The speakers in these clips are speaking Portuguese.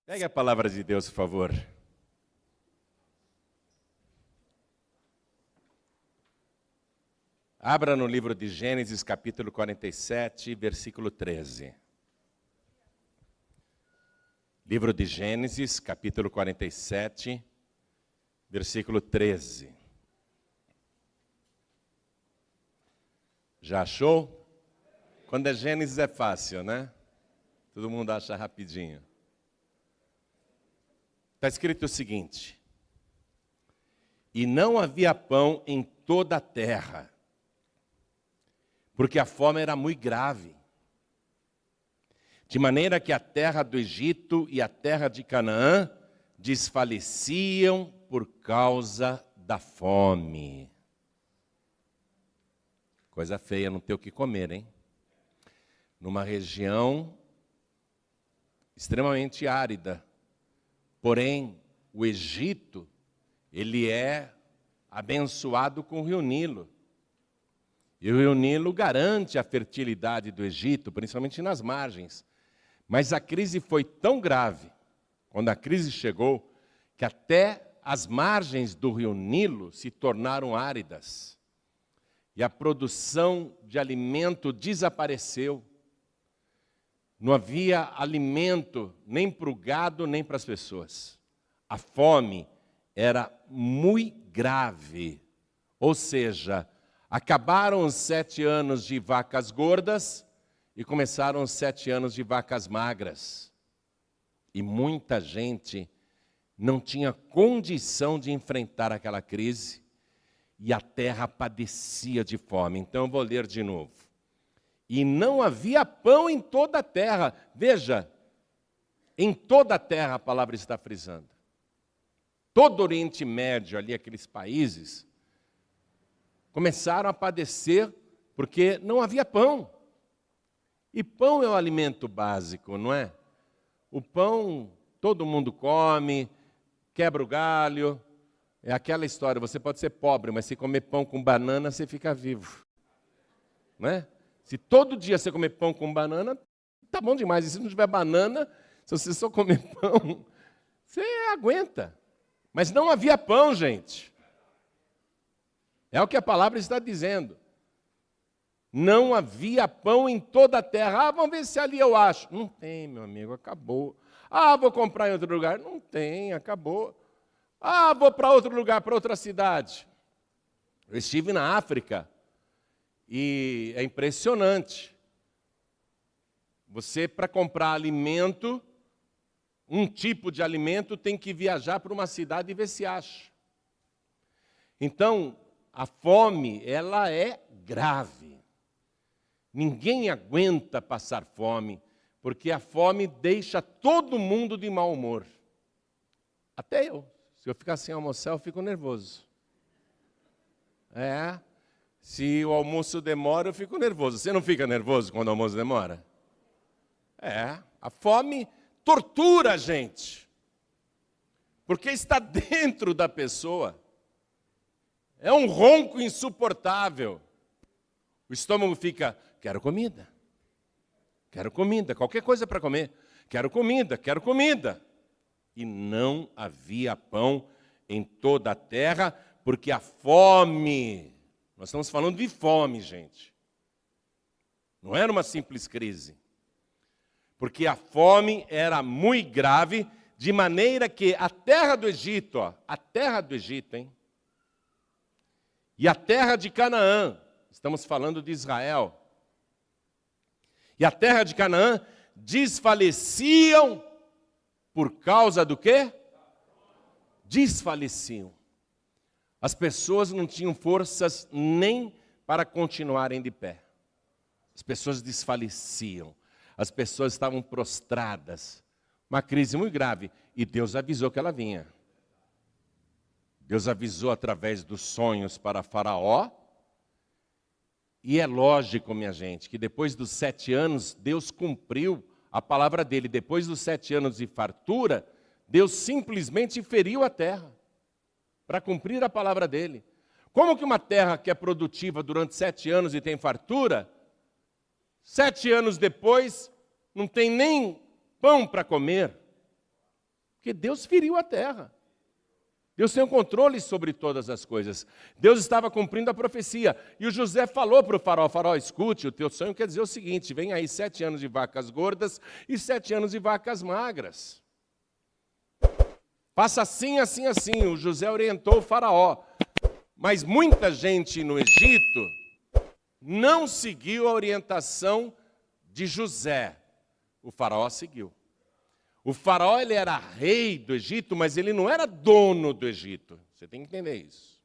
Pegue a palavra de Deus, por favor. Abra no livro de Gênesis, capítulo 47, versículo 13. Livro de Gênesis, capítulo 47, versículo 13. Já achou? Quando é Gênesis é fácil, né? Todo mundo acha rapidinho. Está escrito o seguinte: e não havia pão em toda a terra, porque a fome era muito grave, de maneira que a terra do Egito e a terra de Canaã desfaleciam por causa da fome. Coisa feia não ter o que comer, hein? Numa região extremamente árida. Porém, o Egito, ele é abençoado com o rio Nilo. E o rio Nilo garante a fertilidade do Egito, principalmente nas margens. Mas a crise foi tão grave, quando a crise chegou, que até as margens do rio Nilo se tornaram áridas. E a produção de alimento desapareceu. Não havia alimento nem para o gado, nem para as pessoas. A fome era muito grave. Ou seja, acabaram os 7 anos de vacas gordas e começaram os 7 anos de vacas magras. E muita gente não tinha condição de enfrentar aquela crise e a terra padecia de fome. Então eu vou ler de novo. E não havia pão em toda a terra. Veja, em toda a terra a palavra está frisando. Todo o Oriente Médio, ali aqueles países, começaram a padecer porque não havia pão. E pão é o alimento básico, não é? O pão todo mundo come, quebra o galho. É aquela história, você pode ser pobre, mas se comer pão com banana, você fica vivo. Não é? Se todo dia você comer pão com banana, tá bom demais. E se não tiver banana, se você só comer pão, você aguenta. Mas não havia pão, gente. É o que a palavra está dizendo. Não havia pão em toda a terra. Ah, vamos ver se ali eu acho. Não tem, meu amigo, acabou. Ah, vou comprar em outro lugar. Não tem, acabou. Ah, vou para outro lugar, para outra cidade. Eu estive na África. E é impressionante. Você, para comprar alimento, um tipo de alimento, tem que viajar para uma cidade e ver se acha. Então, a fome, ela é grave. Ninguém aguenta passar fome, porque a fome deixa todo mundo de mau humor. Até eu. Se eu ficar sem almoçar, eu fico nervoso. Se o almoço demora, eu fico nervoso. Você não fica nervoso quando o almoço demora? A fome tortura a gente. Porque está dentro da pessoa. É um ronco insuportável. O estômago fica, quero comida. Quero comida, qualquer coisa para comer. Quero comida, quero comida. E não havia pão em toda a terra, porque a fome... Nós estamos falando de fome, gente. Não era uma simples crise. Porque a fome era muito grave, de maneira que a terra do Egito, a terra do Egito, e a terra de Canaã, estamos falando de Israel, e a terra de Canaã desfaleciam por causa do quê? Desfaleciam. As pessoas não tinham forças nem para continuarem de pé. As pessoas desfaleciam. As pessoas estavam prostradas. Uma crise muito grave. E Deus avisou que ela vinha. Deus avisou através dos sonhos para Faraó. E é lógico, minha gente, que depois dos 7 anos, Deus cumpriu a palavra dele. Depois dos 7 anos de fartura, Deus simplesmente feriu a terra para cumprir a palavra dele. Como que uma terra que é produtiva durante 7 anos e tem fartura, 7 anos depois não tem nem pão para comer? Porque Deus feriu a terra. Deus tem o controle sobre todas as coisas. Deus estava cumprindo a profecia. E o José falou para o faraó, faraó, escute, o teu sonho quer dizer o seguinte, vem aí 7 anos de vacas gordas e 7 anos de vacas magras. Faça assim, assim, assim. O José orientou o faraó. Mas muita gente no Egito não seguiu a orientação de José. O faraó seguiu. O faraó, ele era rei do Egito, mas ele não era dono do Egito. Você tem que entender isso.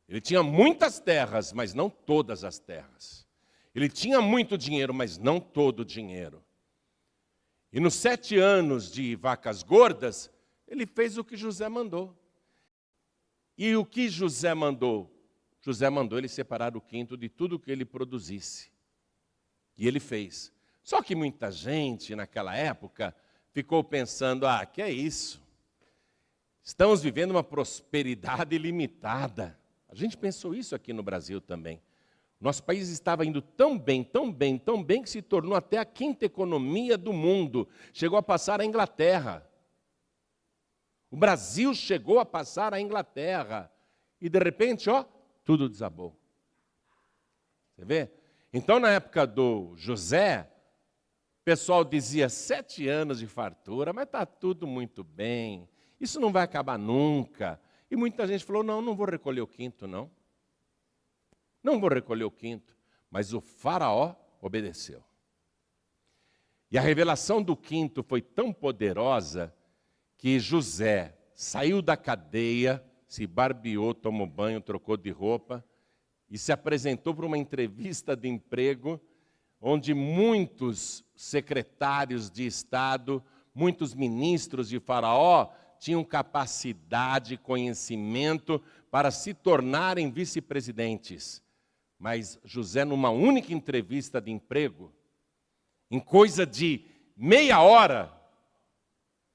Ele tinha muitas terras, mas não todas as terras. Ele tinha muito dinheiro, mas não todo o dinheiro. E nos 7 anos de vacas gordas, ele fez o que José mandou. E o que José mandou? José mandou ele separar o quinto de tudo que ele produzisse. E ele fez. Só que muita gente, naquela época, ficou pensando, que é isso? Estamos vivendo uma prosperidade ilimitada. A gente pensou isso aqui no Brasil também. Nosso país estava indo tão bem, tão bem, tão bem, que se tornou até a 5ª economia do mundo. Chegou a passar a Inglaterra. O Brasil chegou a passar a Inglaterra. E, de repente, tudo desabou. Você vê? Então, na época do José, o pessoal dizia 7 anos de fartura, mas está tudo muito bem. Isso não vai acabar nunca. E muita gente falou, não vou recolher o quinto, não. Não vou recolher o quinto. Mas o faraó obedeceu. E a revelação do quinto foi tão poderosa que José saiu da cadeia, se barbeou, tomou banho, trocou de roupa e se apresentou para uma entrevista de emprego onde muitos secretários de Estado, muitos ministros de Faraó tinham capacidade, conhecimento para se tornarem vice-presidentes. Mas José, numa única entrevista de emprego, em coisa de meia hora,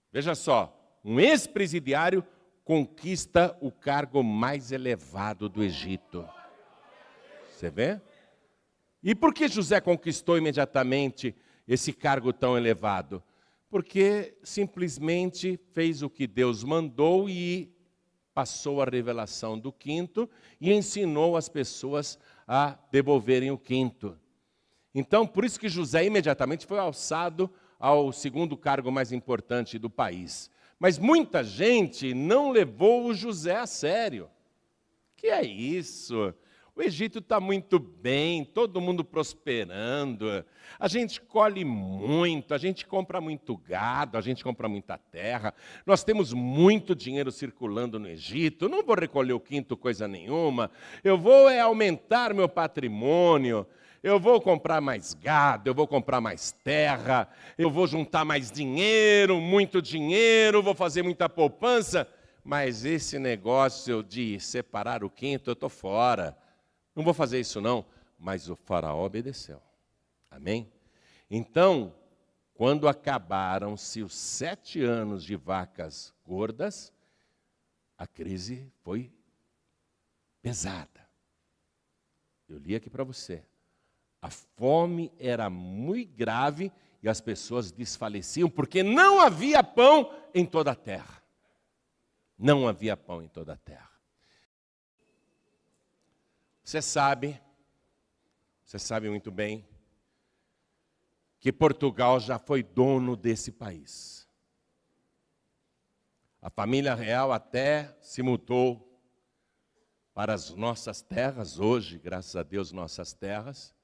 veja só, um ex-presidiário conquista o cargo mais elevado do Egito. Você vê? E por que José conquistou imediatamente esse cargo tão elevado? Porque simplesmente fez o que Deus mandou e passou a revelação do quinto e ensinou as pessoas a devolverem o quinto. Então, por isso que José imediatamente foi alçado ao 2º cargo mais importante do país. Mas muita gente não levou o José a sério. Que é isso? O Egito está muito bem, todo mundo prosperando, a gente colhe muito, a gente compra muito gado, a gente compra muita terra, nós temos muito dinheiro circulando no Egito, não vou recolher o quinto coisa nenhuma, eu vou aumentar meu patrimônio, eu vou comprar mais gado, eu vou comprar mais terra, eu vou juntar mais dinheiro, muito dinheiro, vou fazer muita poupança, mas esse negócio de separar o quinto, eu estou fora. Não vou fazer isso não, mas o faraó obedeceu. Amém? Então, quando acabaram-se os 7 anos de vacas gordas, a crise foi pesada. Eu li aqui para você. A fome era muito grave e as pessoas desfaleciam porque não havia pão em toda a terra. Não havia pão em toda a terra. Você sabe muito bem, que Portugal já foi dono desse país. A família real até se mudou para as nossas terras, hoje, graças a Deus, nossas terras,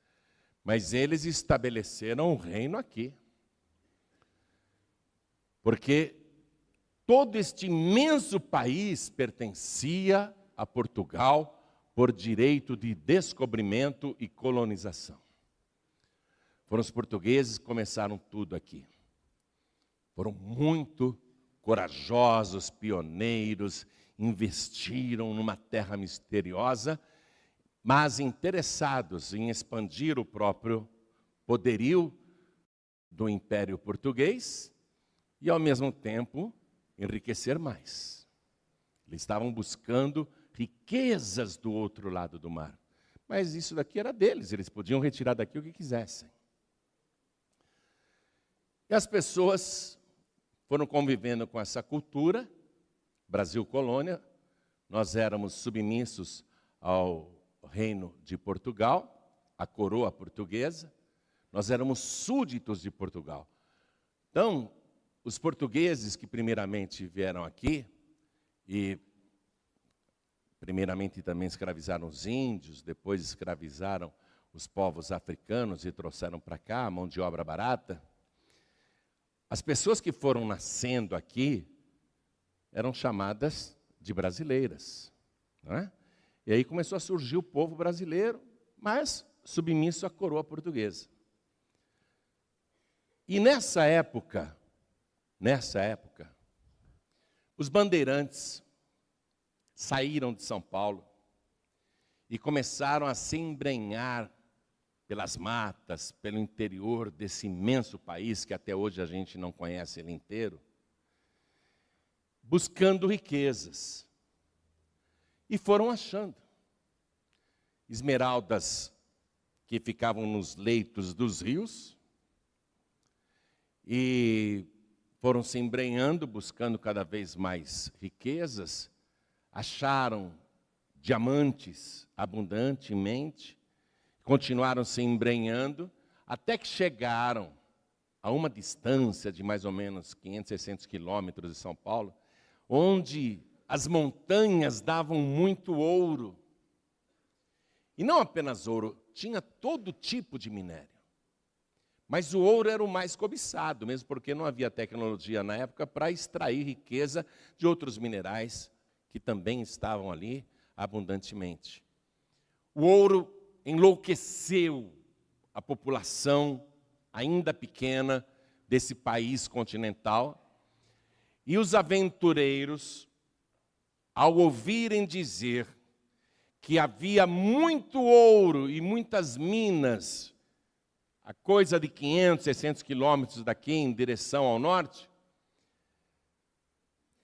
mas eles estabeleceram um reino aqui. Porque todo este imenso país pertencia a Portugal, por direito de descobrimento e colonização. Foram os portugueses que começaram tudo aqui. Foram muito corajosos, pioneiros, investiram numa terra misteriosa, mas interessados em expandir o próprio poderio do Império Português e, ao mesmo tempo, enriquecer mais. Eles estavam buscando riquezas do outro lado do mar. Mas isso daqui era deles, eles podiam retirar daqui o que quisessem. E as pessoas foram convivendo com essa cultura, Brasil colônia, nós éramos submissos ao reino de Portugal, a coroa portuguesa, nós éramos súditos de Portugal. Então, os portugueses que primeiramente vieram aqui, e primeiramente também escravizaram os índios, depois escravizaram os povos africanos e trouxeram para cá a mão de obra barata. As pessoas que foram nascendo aqui eram chamadas de brasileiras, não é? E aí começou a surgir o povo brasileiro, mas submisso à coroa portuguesa. E nessa época, os bandeirantes saíram de São Paulo e começaram a se embrenhar pelas matas, pelo interior desse imenso país, que até hoje a gente não conhece ele inteiro, buscando riquezas. E foram achando esmeraldas que ficavam nos leitos dos rios, e foram se embrenhando, buscando cada vez mais riquezas, acharam diamantes abundantemente, continuaram se embrenhando, até que chegaram a uma distância de mais ou menos 500, 600 quilômetros de São Paulo, onde as montanhas davam muito ouro. E não apenas ouro, tinha todo tipo de minério. Mas o ouro era o mais cobiçado, mesmo porque não havia tecnologia na época para extrair riqueza de outros minerais que também estavam ali abundantemente. O ouro enlouqueceu a população ainda pequena desse país continental, e os aventureiros, ao ouvirem dizer que havia muito ouro e muitas minas, a coisa de 500, 600 quilômetros daqui em direção ao norte,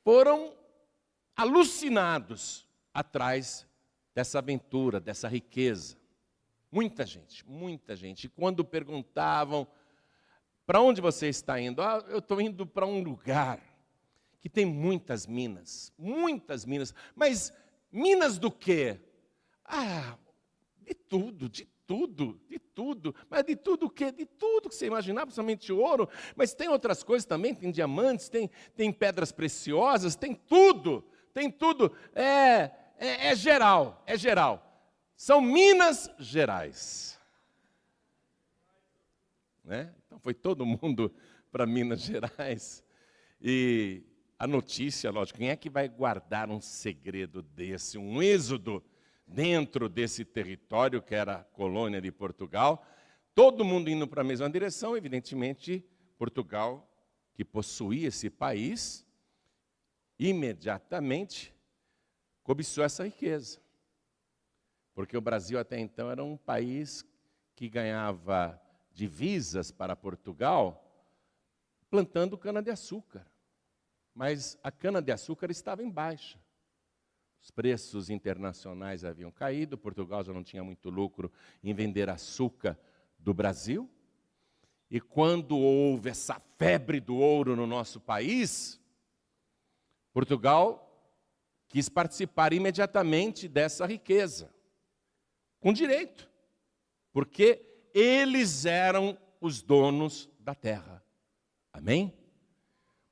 foram alucinados atrás dessa aventura, dessa riqueza. Muita gente. E quando perguntavam, para onde você está indo? Ah, eu estou indo para um lugar que tem muitas minas. Mas minas do quê? Ah, de tudo. Mas de tudo o quê? De tudo que você imaginar, principalmente ouro. Mas tem outras coisas também, tem diamantes, tem pedras preciosas, tem tudo. É geral. São Minas Gerais. Né? Então foi todo mundo para Minas Gerais. E a notícia, lógico, quem é que vai guardar um segredo desse, um êxodo dentro desse território que era a colônia de Portugal? Todo mundo indo para a mesma direção, evidentemente, Portugal, que possuía esse país, imediatamente cobiçou essa riqueza. Porque o Brasil até então era um país que ganhava divisas para Portugal plantando cana-de-açúcar. Mas a cana-de-açúcar estava em baixa. Os preços internacionais haviam caído, Portugal já não tinha muito lucro em vender açúcar do Brasil. E quando houve essa febre do ouro no nosso país, Portugal quis participar imediatamente dessa riqueza, com direito, porque eles eram os donos da terra. Amém?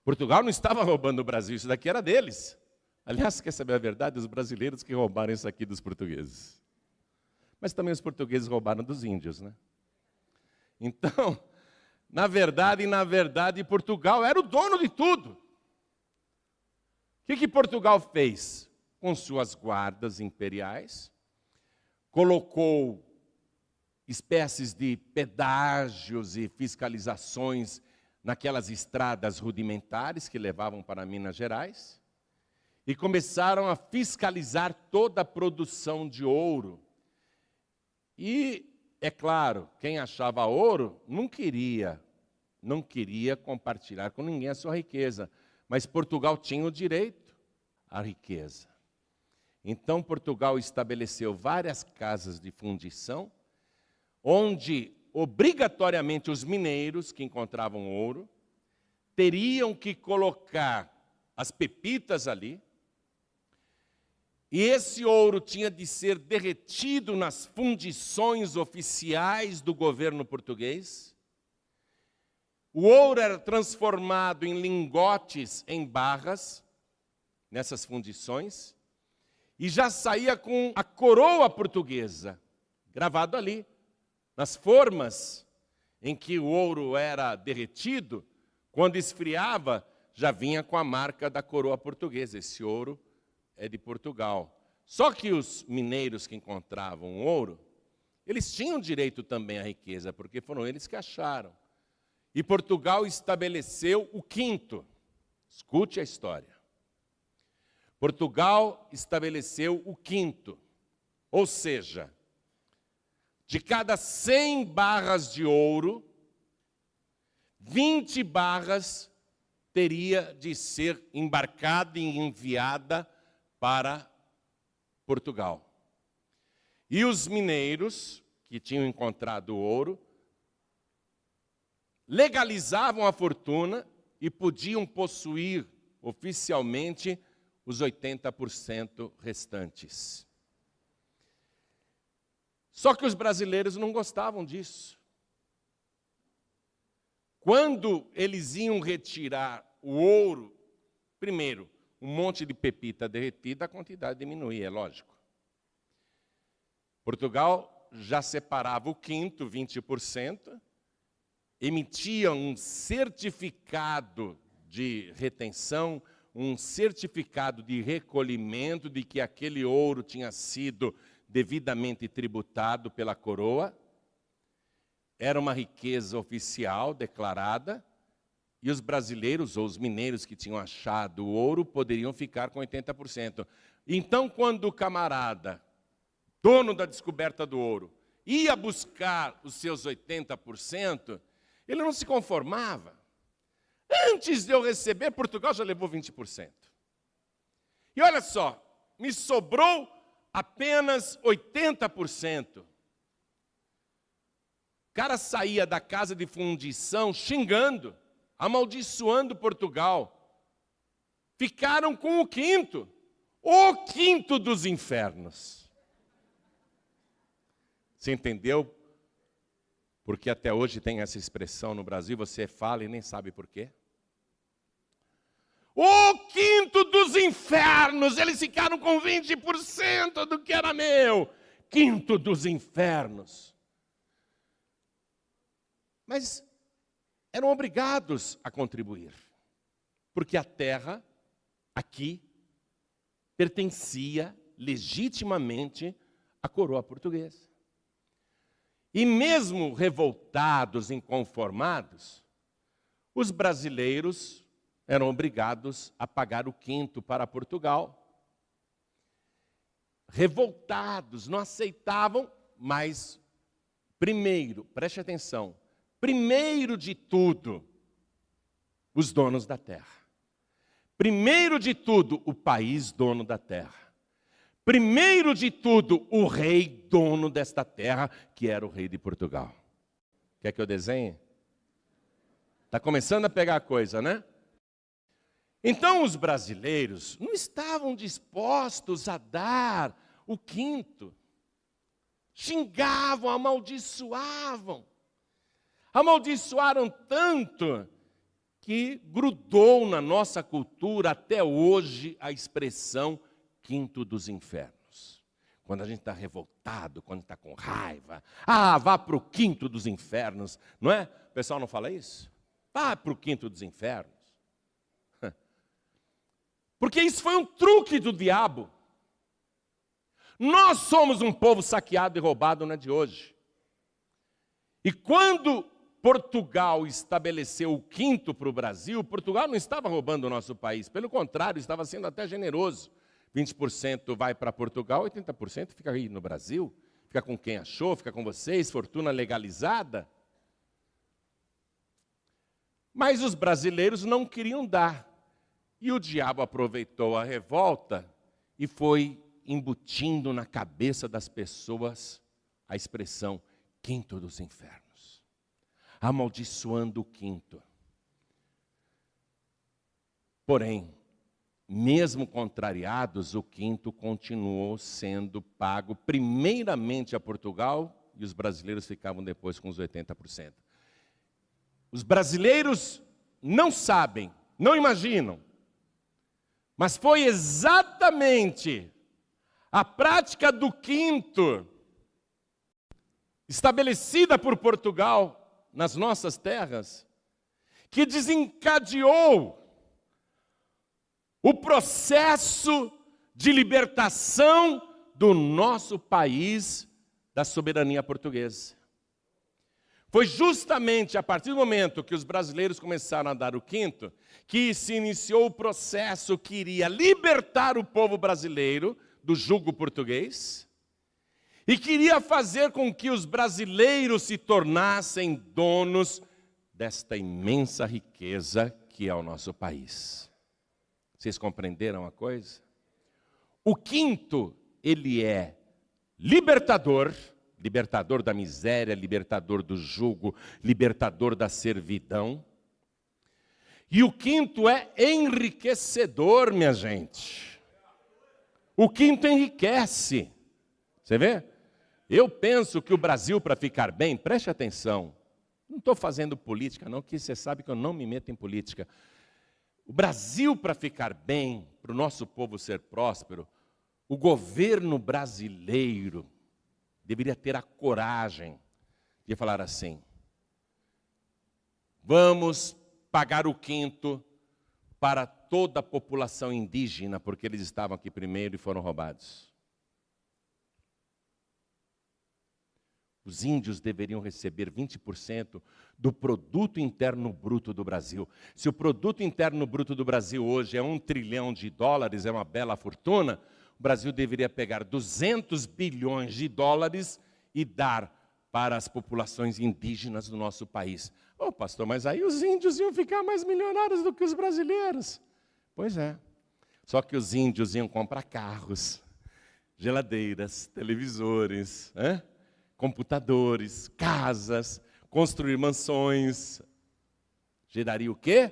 Portugal não estava roubando o Brasil, isso daqui era deles. Aliás, quer saber a verdade? Os brasileiros que roubaram isso aqui dos portugueses. Mas também os portugueses roubaram dos índios, né? Então, na verdade, Portugal era o dono de tudo. O que Portugal fez? Com suas guardas imperiais, colocou espécies de pedágios e fiscalizações naquelas estradas rudimentares que levavam para Minas Gerais, e começaram a fiscalizar toda a produção de ouro. E, é claro, quem achava ouro não queria compartilhar com ninguém a sua riqueza, mas Portugal tinha o direito à riqueza. Então, Portugal estabeleceu várias casas de fundição, onde, obrigatoriamente, os mineiros que encontravam ouro teriam que colocar as pepitas ali, e esse ouro tinha de ser derretido nas fundições oficiais do governo português. O ouro era transformado em lingotes, em barras, nessas fundições, e já saía com a coroa portuguesa, gravado ali, nas formas em que o ouro era derretido. Quando esfriava, já vinha com a marca da coroa portuguesa. Esse ouro é de Portugal. Só que os mineiros que encontravam ouro, eles tinham direito também à riqueza, porque foram eles que acharam. E Portugal estabeleceu o quinto. Escute a história. Portugal estabeleceu o quinto, ou seja, de cada 100 barras de ouro, 20 barras teria de ser embarcada e enviada para Portugal. E os mineiros, que tinham encontrado o ouro, legalizavam a fortuna e podiam possuir oficialmente os 80% restantes. Só que os brasileiros não gostavam disso. Quando eles iam retirar o ouro, primeiro, um monte de pepita derretida, a quantidade diminuía, é lógico. Portugal já separava o quinto, 20%, emitia um certificado de retenção, um certificado de recolhimento de que aquele ouro tinha sido devidamente tributado pela coroa. Era uma riqueza oficial declarada, e os brasileiros ou os mineiros que tinham achado o ouro poderiam ficar com 80%. Então, quando o camarada, dono da descoberta do ouro, ia buscar os seus 80%, ele não se conformava. Antes de eu receber, Portugal já levou 20%. E olha só, me sobrou apenas 80%. O cara saía da casa de fundição xingando, amaldiçoando Portugal. Ficaram com o quinto dos infernos. Você entendeu? Porque até hoje tem essa expressão no Brasil, você fala e nem sabe por quê. O quinto dos infernos, eles ficaram com 20% do que era meu. Quinto dos infernos. Mas eram obrigados a contribuir, porque a terra, aqui, pertencia legitimamente à coroa portuguesa. E mesmo revoltados, inconformados, os brasileiros eram obrigados a pagar o quinto para Portugal. Revoltados, não aceitavam, mas primeiro, preste atenção, primeiro de tudo, os donos da terra. Primeiro de tudo, o país dono da terra. Primeiro de tudo, o rei dono desta terra, que era o rei de Portugal. Quer que eu desenhe? Está começando a pegar a coisa, né? Então os brasileiros não estavam dispostos a dar o quinto. Xingavam, amaldiçoavam. Amaldiçoaram tanto que grudou na nossa cultura até hoje a expressão quinto dos infernos. Quando a gente está revoltado, quando está com raiva, vá para o quinto dos infernos, não é? O pessoal não fala isso? Vá para o quinto dos infernos. Porque isso foi um truque do diabo. Nós somos um povo saqueado e roubado, não é de hoje. E quando Portugal estabeleceu o quinto para o Brasil, Portugal não estava roubando o nosso país, pelo contrário, estava sendo até generoso. 20% vai para Portugal, 80% fica aí no Brasil, fica com quem achou, fica com vocês, fortuna legalizada. Mas os brasileiros não queriam dar. E o diabo aproveitou a revolta e foi embutindo na cabeça das pessoas a expressão quinto dos infernos. Amaldiçoando o quinto. Porém, mesmo contrariados, o quinto continuou sendo pago primeiramente a Portugal e os brasileiros ficavam depois com os 80%. Os brasileiros não sabem, não imaginam, mas foi exatamente a prática do quinto estabelecida por Portugal nas nossas terras que desencadeou o processo de libertação do nosso país da soberania portuguesa. Foi justamente a partir do momento que os brasileiros começaram a dar o quinto, que se iniciou o processo que iria libertar o povo brasileiro do jugo português e queria fazer com que os brasileiros se tornassem donos desta imensa riqueza que é o nosso país. Vocês compreenderam a coisa? O quinto, ele é libertador, libertador da miséria, libertador do jugo, libertador da servidão. E o quinto é enriquecedor, minha gente. O quinto enriquece. Você vê? Eu penso que o Brasil, para ficar bem, preste atenção, não estou fazendo política não, que você sabe que eu não me meto em política. O Brasil, para ficar bem, para o nosso povo ser próspero, o governo brasileiro deveria ter a coragem de falar assim: vamos pagar o quinto para toda a população indígena, porque eles estavam aqui primeiro e foram roubados. Os índios deveriam receber 20% do produto interno bruto do Brasil. Se o produto interno bruto do Brasil hoje é $1 trilhão, é uma bela fortuna, o Brasil deveria pegar 200 bilhões de dólares e dar para as populações indígenas do nosso país. Ô, pastor, mas aí os índios iam ficar mais milionários do que os brasileiros. Pois é. Só que os índios iam comprar carros, geladeiras, televisores, computadores, casas, construir mansões. Geraria o quê?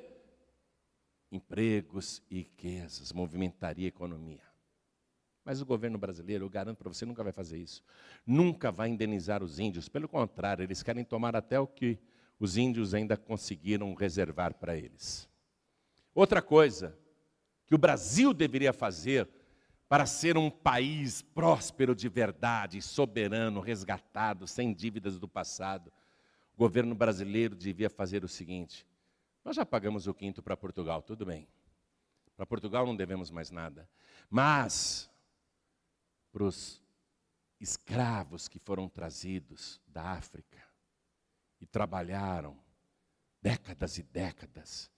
Empregos e riquezas, movimentaria a economia. Mas o governo brasileiro, eu garanto para você, nunca vai fazer isso. Nunca vai indenizar os índios. Pelo contrário, eles querem tomar até o que os índios ainda conseguiram reservar para eles. Outra coisa que o Brasil deveria fazer para ser um país próspero de verdade, soberano, resgatado, sem dívidas do passado, o governo brasileiro devia fazer o seguinte: nós já pagamos o quinto para Portugal, tudo bem. Para Portugal não devemos mais nada. Mas, para os escravos que foram trazidos da África e trabalharam décadas e décadas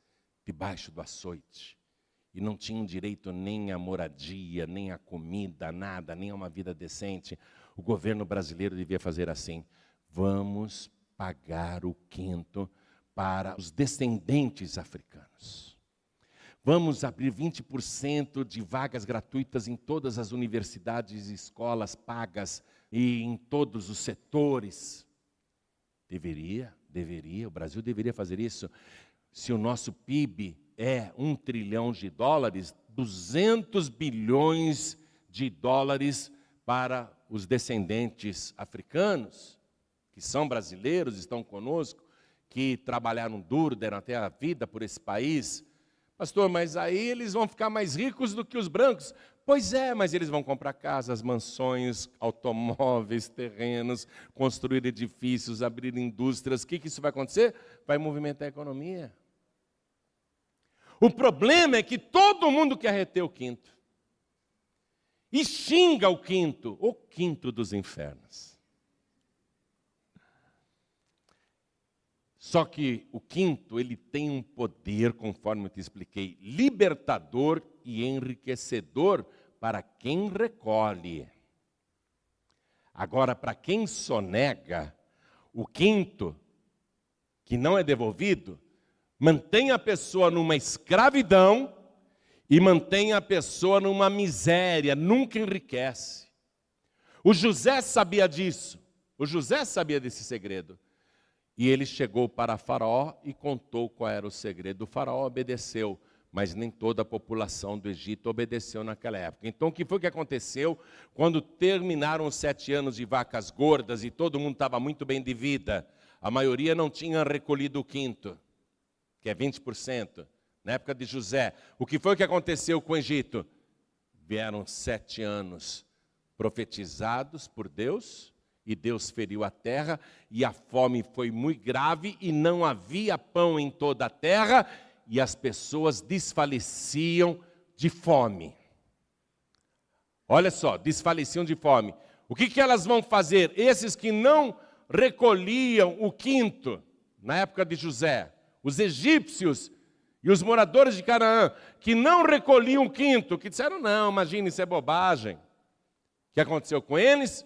debaixo do açoite, e não tinham direito nem à moradia, nem à comida, nada, nem a uma vida decente, o governo brasileiro devia fazer assim: vamos pagar o quinto para os descendentes africanos. Vamos abrir 20% de vagas gratuitas em todas as universidades e escolas pagas e em todos os setores. Deveria, o Brasil deveria fazer isso. Se o nosso PIB é $1 trilhão, 200 bilhões de dólares para os descendentes africanos, que são brasileiros, estão conosco, que trabalharam duro, deram até a vida por esse país. Pastor, mas aí eles vão ficar mais ricos do que os brancos. Pois é, mas eles vão comprar casas, mansões, automóveis, terrenos, construir edifícios, abrir indústrias. O que isso vai acontecer? Vai movimentar a economia. O problema é que todo mundo quer reter o quinto. E xinga o quinto dos infernos. Só que o quinto, ele tem um poder, conforme eu te expliquei, libertador e enriquecedor para quem recolhe. Agora, para quem sonega, o quinto, que não é devolvido, mantém a pessoa numa escravidão e mantém a pessoa numa miséria, nunca enriquece. O José sabia disso, o José sabia desse segredo. E ele chegou para Faraó e contou qual era o segredo. O Faraó obedeceu, mas nem toda a população do Egito obedeceu naquela época. Então, o que foi que aconteceu quando terminaram os 7 anos de vacas gordas e todo mundo estava muito bem de vida? A maioria não tinha recolhido o quinto, que é 20%, na época de José. O que foi que aconteceu com o Egito? Vieram 7 anos profetizados por Deus, e Deus feriu a terra, e a fome foi muito grave, e não havia pão em toda a terra, e as pessoas desfaleciam de fome. Olha só, desfaleciam de fome. O que elas vão fazer? Esses que não recolhiam o quinto, na época de José, os egípcios e os moradores de Canaã, que não recolhiam o quinto, que disseram, não, imagina, isso é bobagem. O que aconteceu com eles?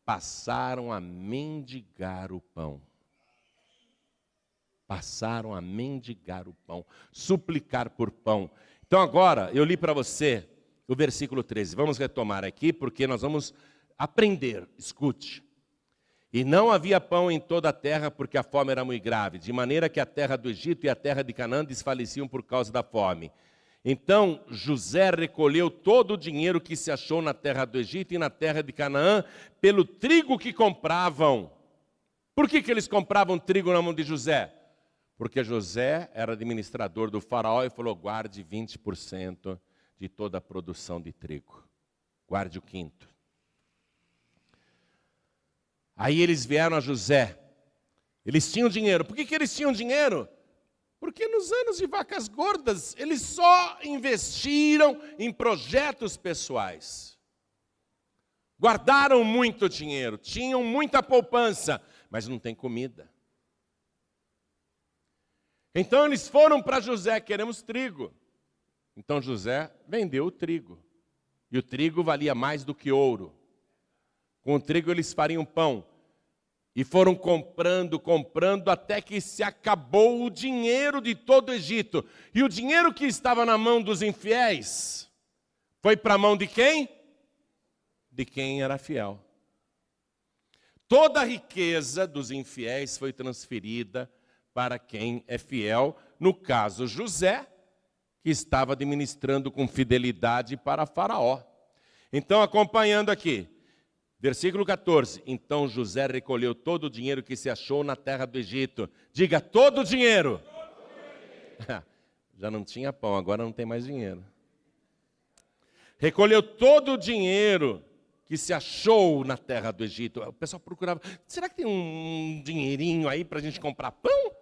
Passaram a mendigar o pão. Passaram a mendigar o pão, suplicar por pão. Então agora, eu li para você o versículo 13. Vamos retomar aqui, porque nós vamos aprender. Escute. E não havia pão em toda a terra, porque a fome era muito grave, de maneira que a terra do Egito e a terra de Canaã desfaleciam por causa da fome. Então José recolheu todo o dinheiro que se achou na terra do Egito e na terra de Canaã, pelo trigo que compravam. Por que eles compravam trigo na mão de José? Porque José era administrador do faraó e falou, guarde 20% de toda a produção de trigo. Guarde o quinto. Aí eles vieram a José. Eles tinham dinheiro. Por que eles tinham dinheiro? Porque nos anos de vacas gordas, eles só investiram em projetos pessoais. Guardaram muito dinheiro, tinham muita poupança, mas não tem comida. Então eles foram para José, queremos trigo. Então José vendeu o trigo. E o trigo valia mais do que ouro. Com o trigo eles fariam pão. E foram comprando, até que se acabou o dinheiro de todo o Egito. E o dinheiro que estava na mão dos infiéis foi para a mão de quem? De quem era fiel. Toda a riqueza dos infiéis foi transferida para quem é fiel, no caso José, que estava administrando com fidelidade para Faraó. Então, acompanhando aqui, versículo 14. Então José recolheu todo o dinheiro que se achou na terra do Egito. Diga, todo o dinheiro. Já não tinha pão, agora não tem mais dinheiro. Recolheu todo o dinheiro que se achou na terra do Egito. O pessoal procurava, será que tem um dinheirinho aí para a gente comprar pão?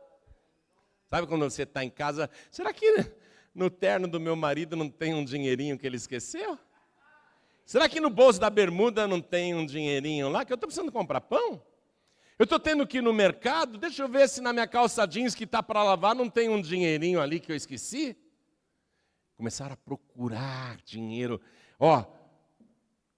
Sabe quando você está em casa, será que no terno do meu marido não tem um dinheirinho que ele esqueceu? Será que no bolso da bermuda não tem um dinheirinho lá, que eu estou precisando comprar pão? Eu estou tendo que ir no mercado, deixa eu ver se na minha calça jeans que está para lavar não tem um dinheirinho ali que eu esqueci. Começaram a procurar dinheiro.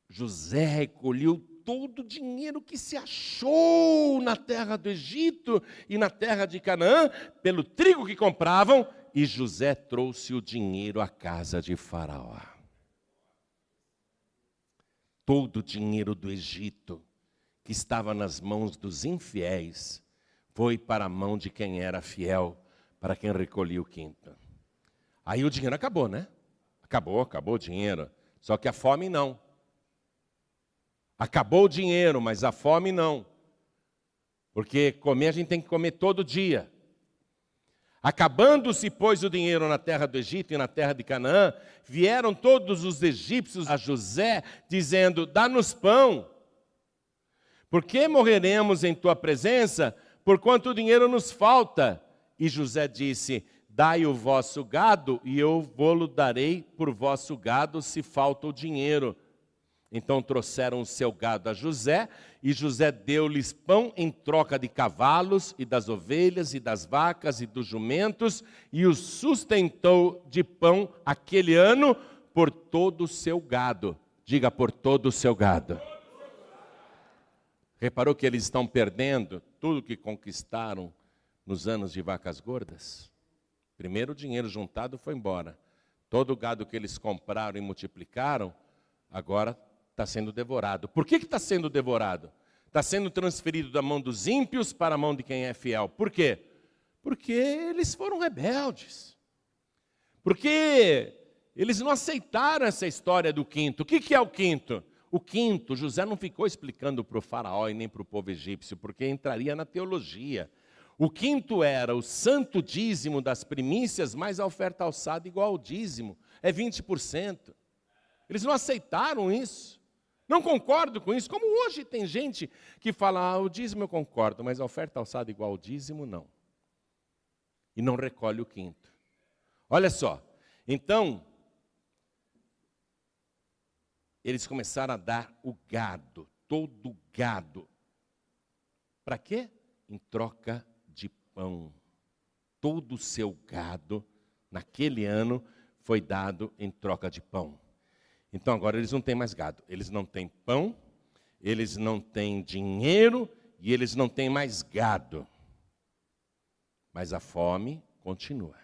José recolheu todo o dinheiro que se achou na terra do Egito e na terra de Canaã, pelo trigo que compravam, e José trouxe o dinheiro à casa de Faraó. Todo o dinheiro do Egito, que estava nas mãos dos infiéis, foi para a mão de quem era fiel, para quem recolhia o quinto. Aí o dinheiro acabou, né? Acabou o dinheiro. Só que a fome não. Acabou o dinheiro, mas a fome não. Porque comer a gente tem que comer todo dia. Acabando-se, pois, o dinheiro na terra do Egito e na terra de Canaã, vieram todos os egípcios a José, dizendo, dá-nos pão. Por que morreremos em tua presença, porquanto o dinheiro nos falta? E José disse, dai o vosso gado, e eu vô-lo darei por vosso gado, se falta o dinheiro. Então trouxeram o seu gado a José, e José deu-lhes pão em troca de cavalos, e das ovelhas, e das vacas, e dos jumentos, e os sustentou de pão aquele ano por todo o seu gado. Diga, por todo o seu gado. Reparou que eles estão perdendo tudo que conquistaram nos anos de vacas gordas? Primeiro o dinheiro juntado foi embora. Todo o gado que eles compraram e multiplicaram, agora está sendo devorado. Por que está sendo devorado? Está sendo transferido da mão dos ímpios para a mão de quem é fiel. Por quê? Porque eles foram rebeldes. Porque eles não aceitaram essa história do quinto. O que é o quinto? O quinto, José não ficou explicando para o faraó e nem para o povo egípcio, porque entraria na teologia. O quinto era o santo dízimo das primícias, mais a oferta alçada igual ao dízimo. É 20%. Eles não aceitaram isso. Não concordo com isso. Como hoje tem gente que fala, o dízimo eu concordo, mas a oferta alçada igual ao dízimo, não. E não recolhe o quinto. Olha só. Então, eles começaram a dar o gado, todo o gado. Para quê? Em troca de pão. Todo o seu gado, naquele ano, foi dado em troca de pão. Então agora eles não têm mais gado, eles não têm pão, eles não têm dinheiro e eles não têm mais gado. Mas a fome continua.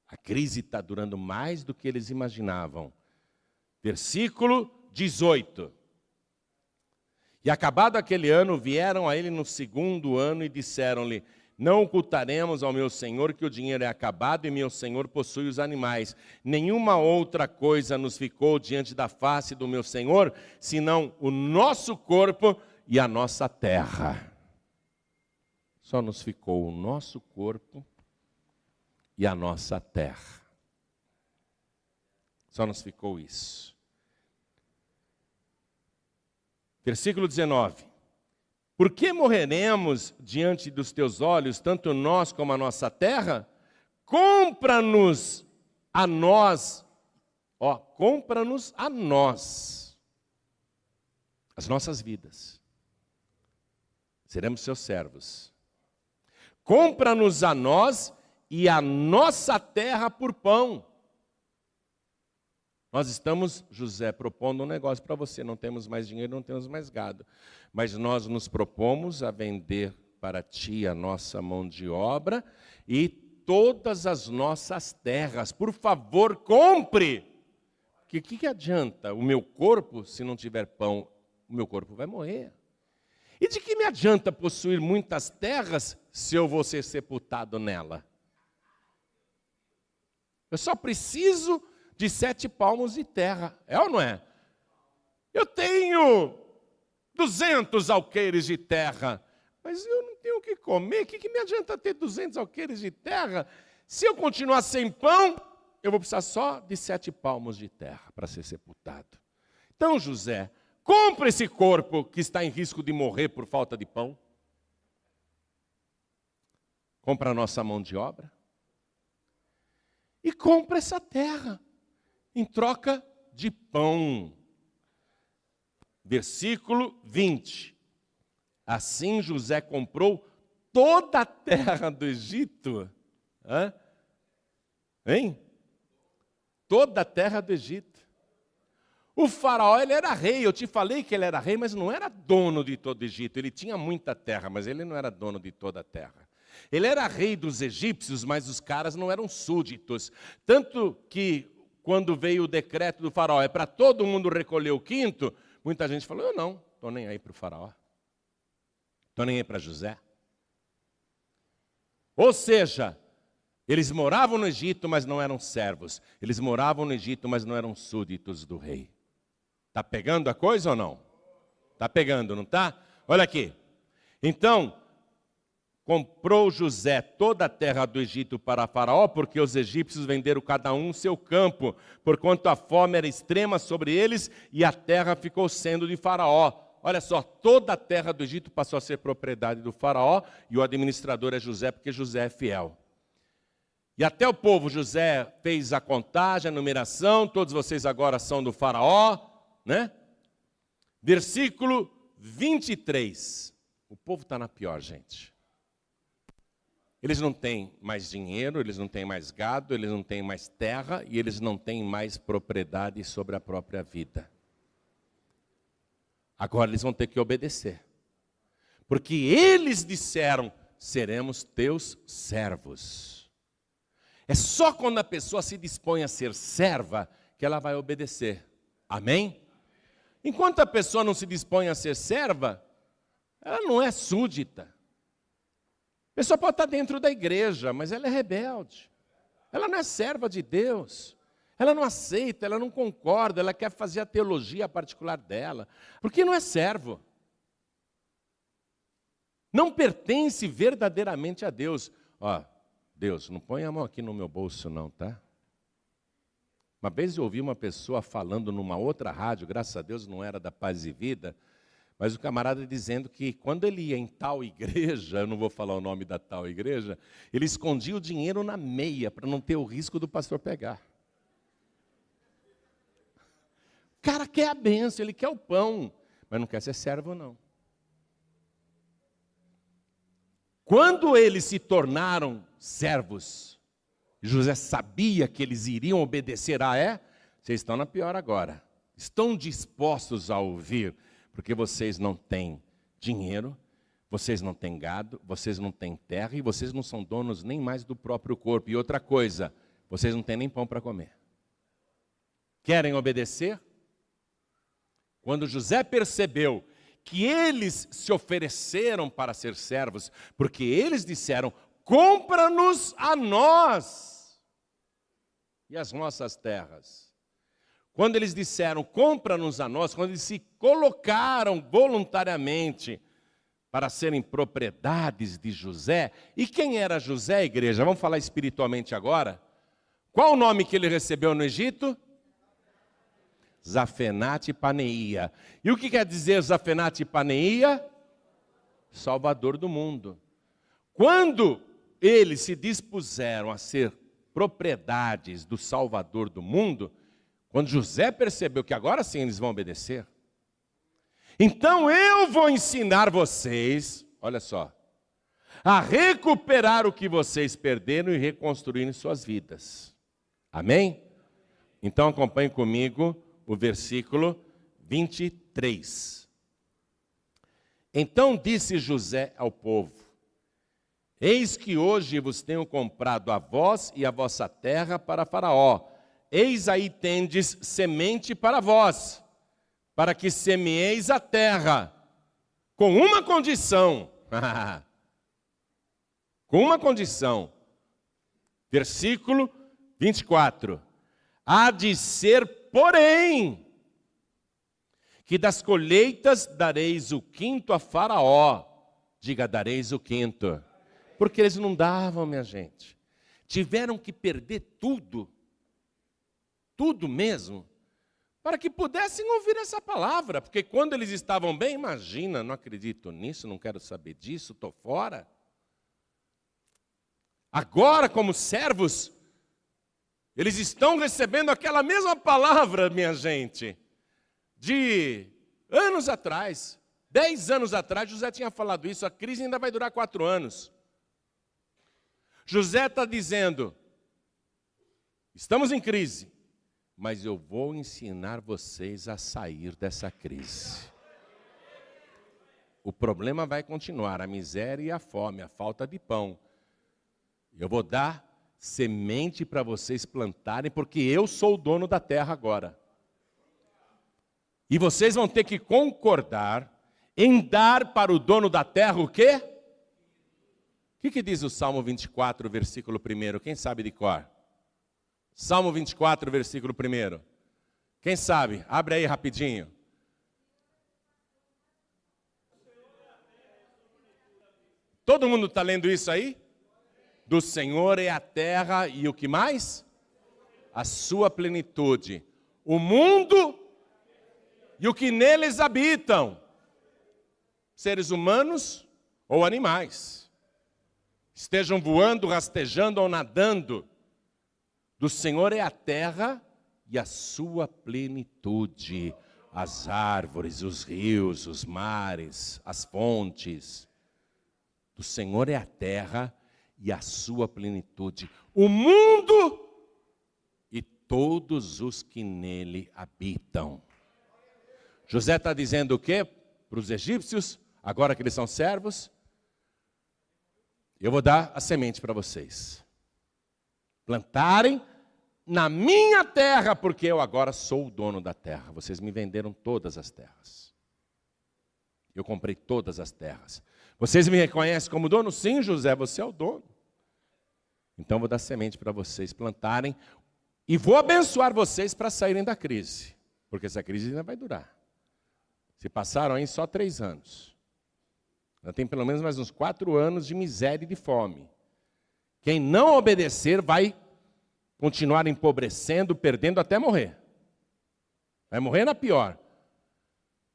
A crise está durando mais do que eles imaginavam. Versículo 18. E acabado aquele ano, vieram a ele no segundo ano e disseram-lhe, não ocultaremos ao meu senhor que o dinheiro é acabado e meu senhor possui os animais. Nenhuma outra coisa nos ficou diante da face do meu senhor, senão o nosso corpo e a nossa terra. Só nos ficou o nosso corpo e a nossa terra. Só nos ficou isso. Versículo 19. Por que morreremos diante dos teus olhos, tanto nós como a nossa terra? Compra-nos a nós, compra-nos a nós, as nossas vidas. Seremos seus servos. Compra-nos a nós e a nossa terra por pão. Nós estamos, José, propondo um negócio para você. Não temos mais dinheiro, não temos mais gado. Mas nós nos propomos a vender para ti a nossa mão de obra e todas as nossas terras. Por favor, compre! O que adianta o meu corpo se não tiver pão? O meu corpo vai morrer. E de que me adianta possuir muitas terras se eu vou ser sepultado nela? Eu só preciso de 7 palmos de terra, é ou não é? Eu tenho 200 alqueires de terra, mas eu não tenho o que comer. O que me adianta ter 200 alqueires de terra? Se eu continuar sem pão, eu vou precisar só de 7 palmos de terra para ser sepultado. Então, José, compra esse corpo que está em risco de morrer por falta de pão. Compra a nossa mão de obra. E compra essa terra em troca de pão. Versículo 20. Assim José comprou toda a terra do Egito. Toda a terra do Egito. O faraó, ele era rei. Eu te falei que ele era rei, mas não era dono de todo o Egito. Ele tinha muita terra, mas ele não era dono de toda a terra. Ele era rei dos egípcios, mas os caras não eram súditos. Tanto que quando veio o decreto do faraó, é para todo mundo recolher o quinto, muita gente falou, eu não, estou nem aí para o faraó. Estou nem aí para José. Ou seja, eles moravam no Egito, mas não eram servos. Eles moravam no Egito, mas não eram súditos do rei. Está pegando a coisa ou não? Está pegando, não está? Olha aqui. Então, comprou José toda a terra do Egito para Faraó, porque os egípcios venderam cada um seu campo, porquanto a fome era extrema sobre eles, e a terra ficou sendo de Faraó. Olha só, toda a terra do Egito passou a ser propriedade do Faraó, e o administrador é José, porque José é fiel. E até o povo, José fez a contagem, a numeração, todos vocês agora são do Faraó, né? Versículo 23. O povo está na pior, gente. Eles não têm mais dinheiro, eles não têm mais gado, eles não têm mais terra e eles não têm mais propriedade sobre a própria vida. Agora eles vão ter que obedecer. Porque eles disseram, seremos teus servos. É só quando a pessoa se dispõe a ser serva que ela vai obedecer. Amém? Enquanto a pessoa não se dispõe a ser serva, ela não é súdita. A pessoa pode estar dentro da igreja, mas ela é rebelde. Ela não é serva de Deus. Ela não aceita, ela não concorda, ela quer fazer a teologia particular dela. Porque não é servo. Não pertence verdadeiramente a Deus. Ó, Deus, não põe a mão aqui no meu bolso não, tá? Uma vez eu ouvi uma pessoa falando numa outra rádio, graças a Deus não era da Paz e Vida, mas o camarada dizendo que quando ele ia em tal igreja, eu não vou falar o nome da tal igreja, ele escondia o dinheiro na meia, para não ter o risco do pastor pegar. O cara quer a bênção, ele quer o pão, mas não quer ser servo não. Quando eles se tornaram servos, José sabia que eles iriam obedecer vocês estão na pior agora. Estão dispostos a ouvir, porque vocês não têm dinheiro, vocês não têm gado, vocês não têm terra e vocês não são donos nem mais do próprio corpo. E outra coisa, vocês não têm nem pão para comer. Querem obedecer? Quando José percebeu que eles se ofereceram para ser servos, porque eles disseram, compra-nos a nós e as nossas terras. Quando eles disseram, compra-nos a nós, quando eles se colocaram voluntariamente para serem propriedades de José, e quem era José, igreja? Vamos falar espiritualmente agora? Qual o nome que ele recebeu no Egito? Zafenate Paneia. E o que quer dizer Zafenate Paneia? Salvador do mundo. Quando eles se dispuseram a ser propriedades do Salvador do mundo, quando José percebeu que agora sim eles vão obedecer, então eu vou ensinar vocês, olha só, a recuperar o que vocês perderam e reconstruírem suas vidas. Amém? Então acompanhe comigo o versículo 23. Então disse José ao povo, eis que hoje vos tenho comprado a vós e a vossa terra para Faraó. Eis aí tendes semente para vós, para que semeeis a terra, com uma condição. Com uma condição. Versículo 24. Há de ser, porém, que das colheitas dareis o quinto a Faraó. Diga, dareis o quinto. Porque eles não davam, minha gente. Tiveram que perder tudo. Tudo mesmo, para que pudessem ouvir essa palavra, porque quando eles estavam bem, imagina, não acredito nisso, não quero saber disso, estou fora. Agora, como servos, eles estão recebendo aquela mesma palavra, minha gente, de anos atrás, 10 anos atrás, José tinha falado isso, a crise ainda vai durar 4 anos. José está dizendo, estamos em crise, mas eu vou ensinar vocês a sair dessa crise. O problema vai continuar, a miséria e a fome, a falta de pão. Eu vou dar semente para vocês plantarem, porque eu sou o dono da terra agora. E vocês vão ter que concordar em dar para o dono da terra o quê? O que diz o Salmo 24, versículo 1? Quem sabe de cor? Salmo 24, versículo 1. Quem sabe? Abre aí rapidinho. Todo mundo está lendo isso aí? Do Senhor é a terra e o que mais? A sua plenitude. O mundo e o que neles habitam. Seres humanos ou animais. Estejam voando, rastejando ou nadando. Do Senhor é a terra e a sua plenitude, as árvores, os rios, os mares, as fontes. Do Senhor é a terra e a sua plenitude, o mundo e todos os que nele habitam. José está dizendo o quê para os egípcios, agora que eles são servos? Eu vou dar a semente para vocês. Plantarem na minha terra, porque eu agora sou o dono da terra. Vocês me venderam todas as terras. Eu comprei todas as terras. Vocês me reconhecem como dono? Sim, José, você é o dono. Então vou dar semente para vocês plantarem e vou abençoar vocês para saírem da crise, porque essa crise ainda vai durar. Se passaram aí só 3 anos. Ainda tem pelo menos mais uns 4 anos de miséria e de fome. Quem não obedecer vai continuar empobrecendo, perdendo até morrer. Vai morrer na pior.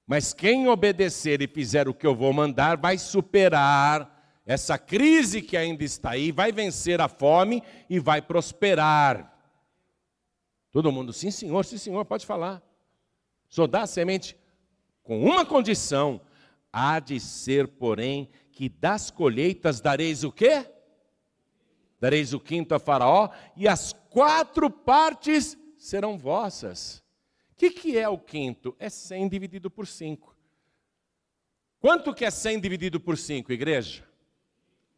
Mas quem obedecer e fizer o que eu vou mandar, vai superar essa crise que ainda está aí, vai vencer a fome e vai prosperar. Todo mundo, sim senhor, pode falar. Só dá a semente com uma condição: há de ser, porém, que das colheitas dareis o quê? Dareis o quinto a Faraó, e as 4 partes serão vossas. O que é o quinto? É 100 dividido por 5. Quanto que é 100 dividido por 5, igreja?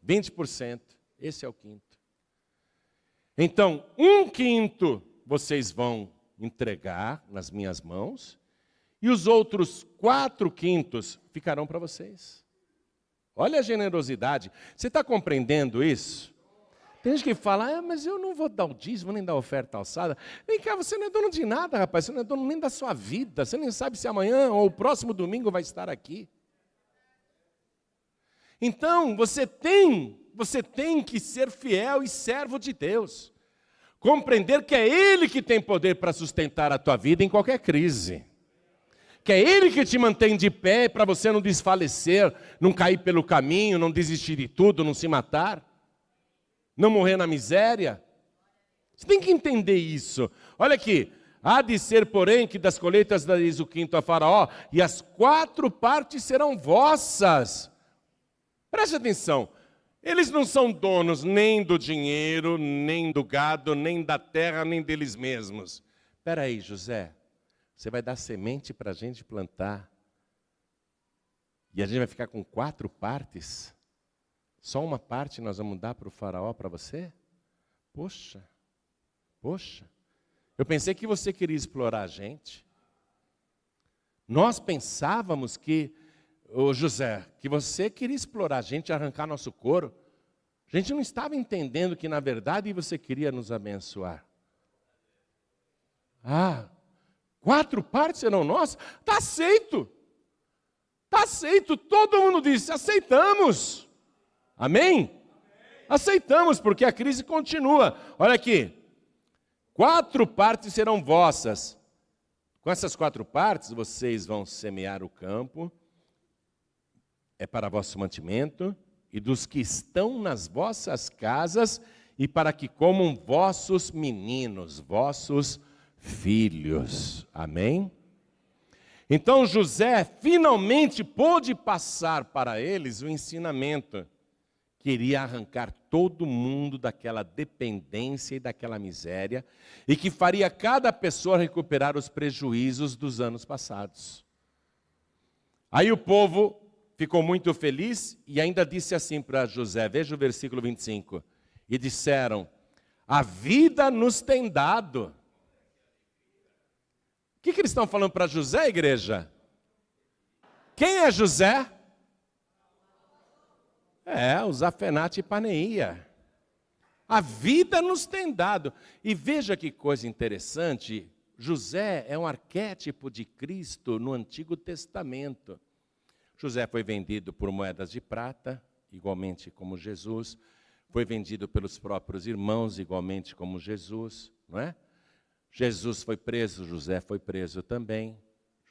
20%. Esse é o quinto. Então, 1/5 vocês vão entregar nas minhas mãos, e os outros 4/5 ficarão para vocês. Olha a generosidade. Você está compreendendo isso? Tem gente que fala, mas eu não vou dar o dízimo, nem dar a oferta alçada. Vem cá, você não é dono de nada, rapaz. Você não é dono nem da sua vida. Você nem sabe se amanhã ou o próximo domingo vai estar aqui. Então, você tem que ser fiel e servo de Deus. Compreender que é Ele que tem poder para sustentar a tua vida em qualquer crise. Que é Ele que te mantém de pé para você não desfalecer, não cair pelo caminho, não desistir de tudo, não se matar. Não morrer na miséria. Você tem que entender isso. Olha aqui. Há de ser, porém, que das colheitas dareis o quinto a Faraó, e as 4 partes serão vossas. Preste atenção. Eles não são donos nem do dinheiro, nem do gado, nem da terra, nem deles mesmos. Espera aí, José. Você vai dar semente para a gente plantar. E a gente vai ficar com 4 partes? Só uma parte nós vamos dar para o Faraó, para você? Poxa. Eu pensei que você queria explorar a gente. Nós pensávamos que, José, que você queria explorar a gente, arrancar nosso couro. A gente não estava entendendo que, na verdade, você queria nos abençoar. 4 partes serão nossas? Está aceito. Está aceito. Todo mundo disse, aceitamos. Amém? Aceitamos, porque a crise continua. Olha aqui. 4 partes serão vossas. Com essas 4 partes, vocês vão semear o campo. É para vosso mantimento. E dos que estão nas vossas casas, e para que comam vossos meninos, vossos filhos. Amém? Então José finalmente pôde passar para eles o ensinamento. Queria arrancar todo mundo daquela dependência e daquela miséria, e que faria cada pessoa recuperar os prejuízos dos anos passados. Aí o povo ficou muito feliz e ainda disse assim para José, veja o versículo 25, e disseram, a vida nos tem dado. O que eles estão falando para José, igreja? Quem é José? O Zafenate Paneia. A vida nos tem dado. E veja que coisa interessante, José é um arquétipo de Cristo no Antigo Testamento. José foi vendido por moedas de prata, igualmente como Jesus. Foi vendido pelos próprios irmãos, igualmente como Jesus, não é? Jesus foi preso, José foi preso também.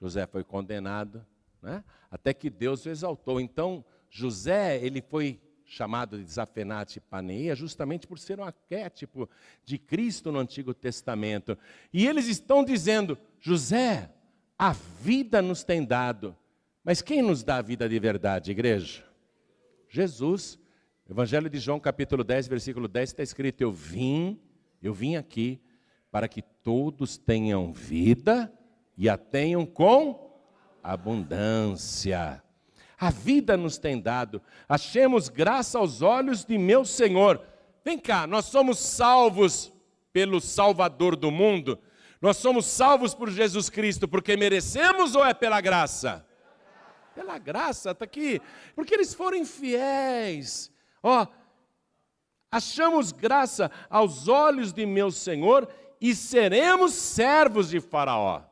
José foi condenado, não é? Até que Deus o exaltou. Então, José, ele foi chamado de Zafenate Paneia justamente por ser um arquétipo de Cristo no Antigo Testamento. E eles estão dizendo, José, a vida nos tem dado. Mas quem nos dá a vida de verdade, igreja? Jesus. Evangelho de João, capítulo 10, versículo 10, está escrito, eu vim aqui para que todos tenham vida e a tenham com abundância. A vida nos tem dado, achemos graça aos olhos de meu Senhor. Vem cá, nós somos salvos pelo Salvador do mundo? Nós somos salvos por Jesus Cristo porque merecemos ou é pela graça? Pela graça, está aqui. Porque eles foram infiéis. Achamos graça aos olhos de meu Senhor e seremos servos de Faraó.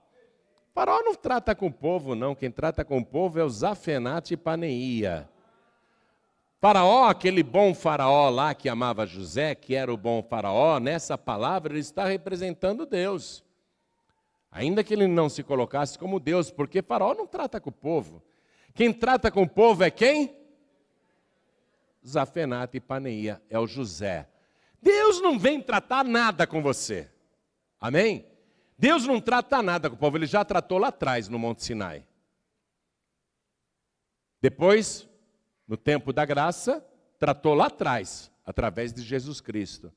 Faraó não trata com o povo, não. Quem trata com o povo é o Zafenate Paneia. Faraó, aquele bom faraó lá que amava José, que era o bom faraó, nessa palavra ele está representando Deus. Ainda que ele não se colocasse como Deus, porque faraó não trata com o povo. Quem trata com o povo é quem? Zafenate Paneia, é o José. Deus não vem tratar nada com você. Amém? Deus não trata nada com o povo, ele já tratou lá atrás no Monte Sinai. Depois, no tempo da graça, tratou lá atrás, através de Jesus Cristo.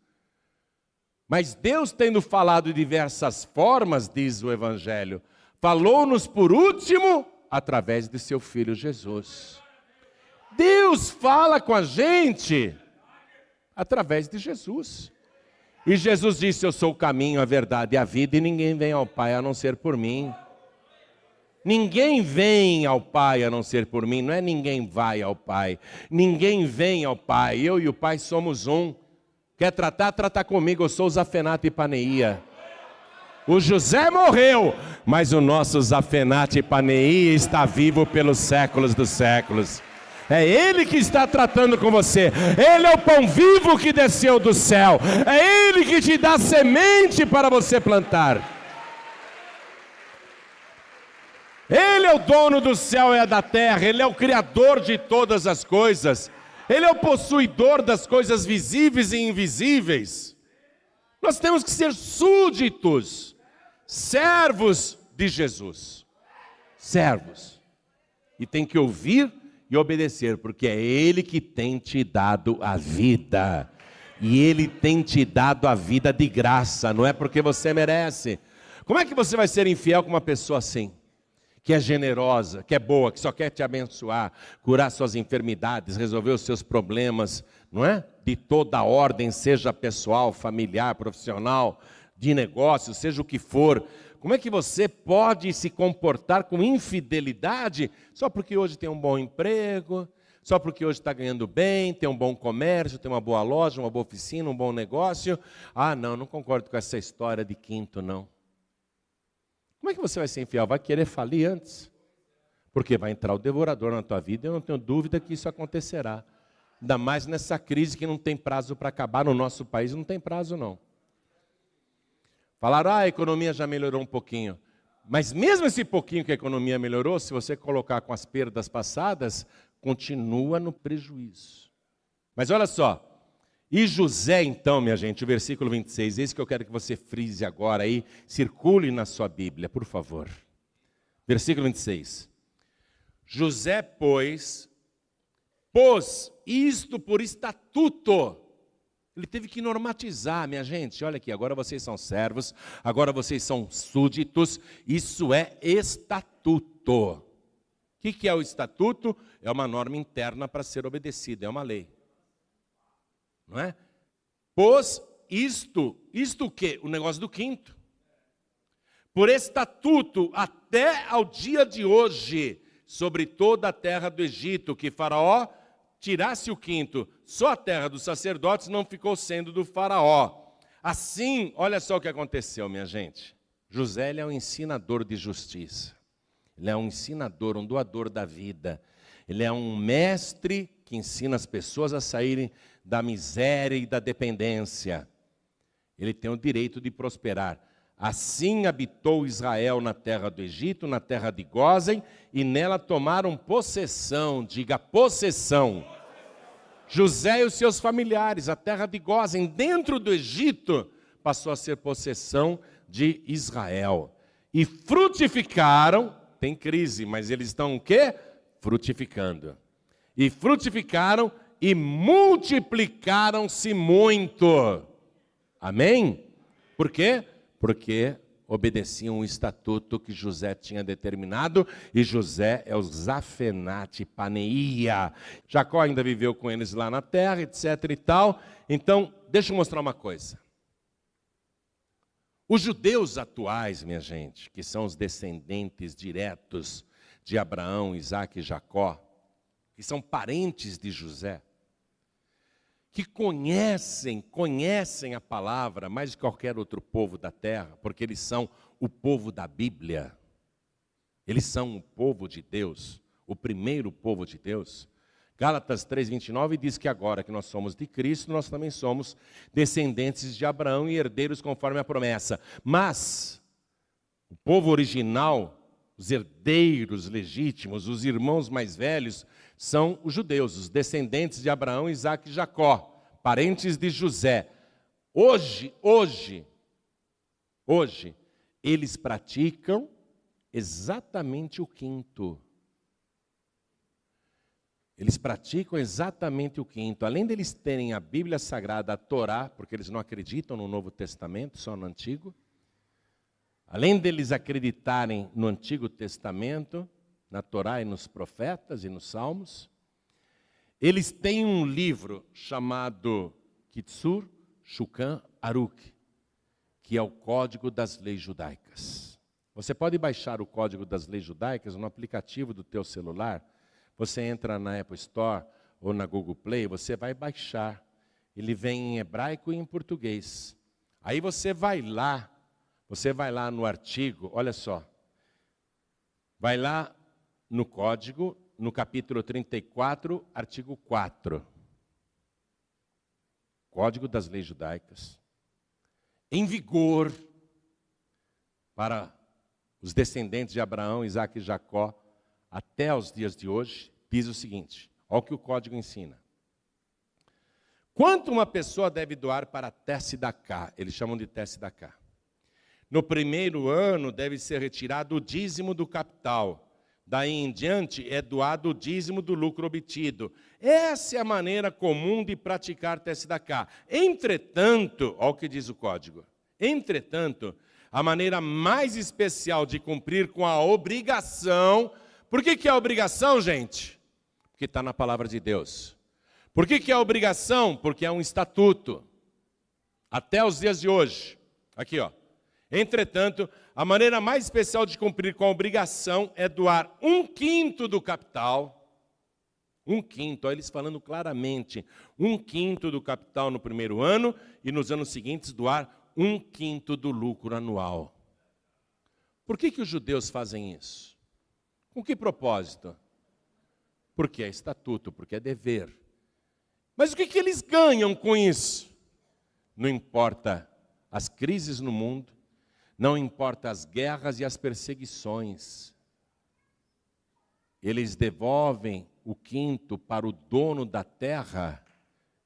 Mas Deus, tendo falado de diversas formas, diz o Evangelho, falou-nos por último, através de seu Filho Jesus. Deus fala com a gente através de Jesus. E Jesus disse, eu sou o caminho, a verdade e a vida, e ninguém vem ao Pai a não ser por mim. Ninguém vem ao Pai a não ser por mim, não é ninguém vai ao Pai. Ninguém vem ao Pai, eu e o Pai somos um. Quer tratar? Trata comigo, eu sou o Zafenate Paneia. O José morreu, mas o nosso Zafenate Paneia está vivo pelos séculos dos séculos. É Ele que está tratando com você. Ele é o pão vivo que desceu do céu. É Ele que te dá semente para você plantar. Ele é o dono do céu e da terra. Ele é o criador de todas as coisas. Ele é o possuidor das coisas visíveis e invisíveis. Nós temos que ser súditos, servos de Jesus. Servos. E tem que ouvir e obedecer, porque é Ele que tem te dado a vida. E Ele tem te dado a vida de graça, não é porque você merece. Como é que você vai ser infiel com uma pessoa assim? Que é generosa, que é boa, que só quer te abençoar, curar suas enfermidades, resolver os seus problemas, não é? De toda ordem, seja pessoal, familiar, profissional, de negócio, seja o que for. Como é que você pode se comportar com infidelidade só porque hoje tem um bom emprego, só porque hoje está ganhando bem, tem um bom comércio, tem uma boa loja, uma boa oficina, um bom negócio? Ah, não concordo com essa história de quinto, não. Como é que você vai ser infiel? Vai querer falir antes? Porque vai entrar o devorador na tua vida, eu não tenho dúvida que isso acontecerá. Ainda mais nessa crise que não tem prazo para acabar, no nosso país não tem prazo não. Falaram, a economia já melhorou um pouquinho. Mas mesmo esse pouquinho que a economia melhorou, se você colocar com as perdas passadas, continua no prejuízo. Mas olha só, e José então, minha gente, o versículo 26, esse que eu quero que você frise agora aí, circule na sua Bíblia, por favor. Versículo 26. José, pois, pôs isto por estatuto. Ele teve que normatizar, minha gente, olha aqui, agora vocês são servos, agora vocês são súditos, isso é estatuto. O que é o estatuto? É uma norma interna para ser obedecida, é uma lei. Não é? Pôs isto o quê? O negócio do quinto. Por estatuto, até ao dia de hoje, sobre toda a terra do Egito, que Faraó tirasse o quinto, só a terra dos sacerdotes não ficou sendo do Faraó. Assim, olha só o que aconteceu, minha gente. José, ele é um ensinador de justiça. Ele é um ensinador, um doador da vida. Ele é um mestre que ensina as pessoas a saírem da miséria e da dependência. Ele tem o direito de prosperar. Assim habitou Israel na terra do Egito, na terra de Gósen, e nela tomaram possessão, diga possessão. José e os seus familiares, a terra de Gósen, dentro do Egito, passou a ser possessão de Israel. E frutificaram, tem crise, mas eles estão o quê? Frutificando. E frutificaram e multiplicaram-se muito. Amém? Por quê? Porque obedeciam o estatuto que José tinha determinado, e José é o Zafenate Paneia. Jacó ainda viveu com eles lá na terra, etc. e tal. Então, deixa eu mostrar uma coisa. Os judeus atuais, minha gente, que são os descendentes diretos de Abraão, Isaque e Jacó, que são parentes de José, que conhecem a palavra mais de qualquer outro povo da terra, porque eles são o povo da Bíblia. Eles são o povo de Deus, o primeiro povo de Deus. Gálatas 3:29 diz que agora que nós somos de Cristo, nós também somos descendentes de Abraão e herdeiros conforme a promessa. Mas o povo original, os herdeiros legítimos, os irmãos mais velhos, são os judeus, os descendentes de Abraão, Isaque e Jacó, parentes de José. Hoje, eles praticam exatamente o quinto. Eles praticam exatamente o quinto. Além deles terem a Bíblia Sagrada, a Torá, porque eles não acreditam no Novo Testamento, só no Antigo. Além deles acreditarem no Antigo Testamento, na Torá e nos profetas e nos Salmos, eles têm um livro chamado Kitsur Shulchan Aruch, que é o Código das Leis Judaicas. Você pode baixar o Código das Leis Judaicas no aplicativo do teu celular. Você entra na Apple Store ou na Google Play, você vai baixar. Ele vem em hebraico e em português. Aí você vai lá no artigo, olha só. Vai lá no código, no capítulo 34, artigo 4. Código das Leis Judaicas. Em vigor para os descendentes de Abraão, Isaque e Jacó, até os dias de hoje, diz o seguinte, olha o que o código ensina. Quanto uma pessoa deve doar para a Tzedakah? Eles chamam de Tzedakah. No primeiro ano deve ser retirado o dízimo do capital. Daí em diante é doado o dízimo do lucro obtido. Essa é a maneira comum de praticar Tzedakah. Entretanto, olha o que diz o código. Entretanto, a maneira mais especial de cumprir com a obrigação. Por que é a obrigação, gente? Porque está na palavra de Deus. Por que é a obrigação? Porque é um estatuto. Até os dias de hoje. Aqui, ó. Entretanto, a maneira mais especial de cumprir com a obrigação é doar 1/5 do capital. 1/5, olha eles falando claramente. 1/5 do capital no primeiro ano e nos anos seguintes doar 1/5 do lucro anual. Por que os judeus fazem isso? Com que propósito? Porque é estatuto, porque é dever. Mas o que eles ganham com isso? Não importa as crises no mundo, não importa as guerras e as perseguições. Eles devolvem o 5º para o dono da terra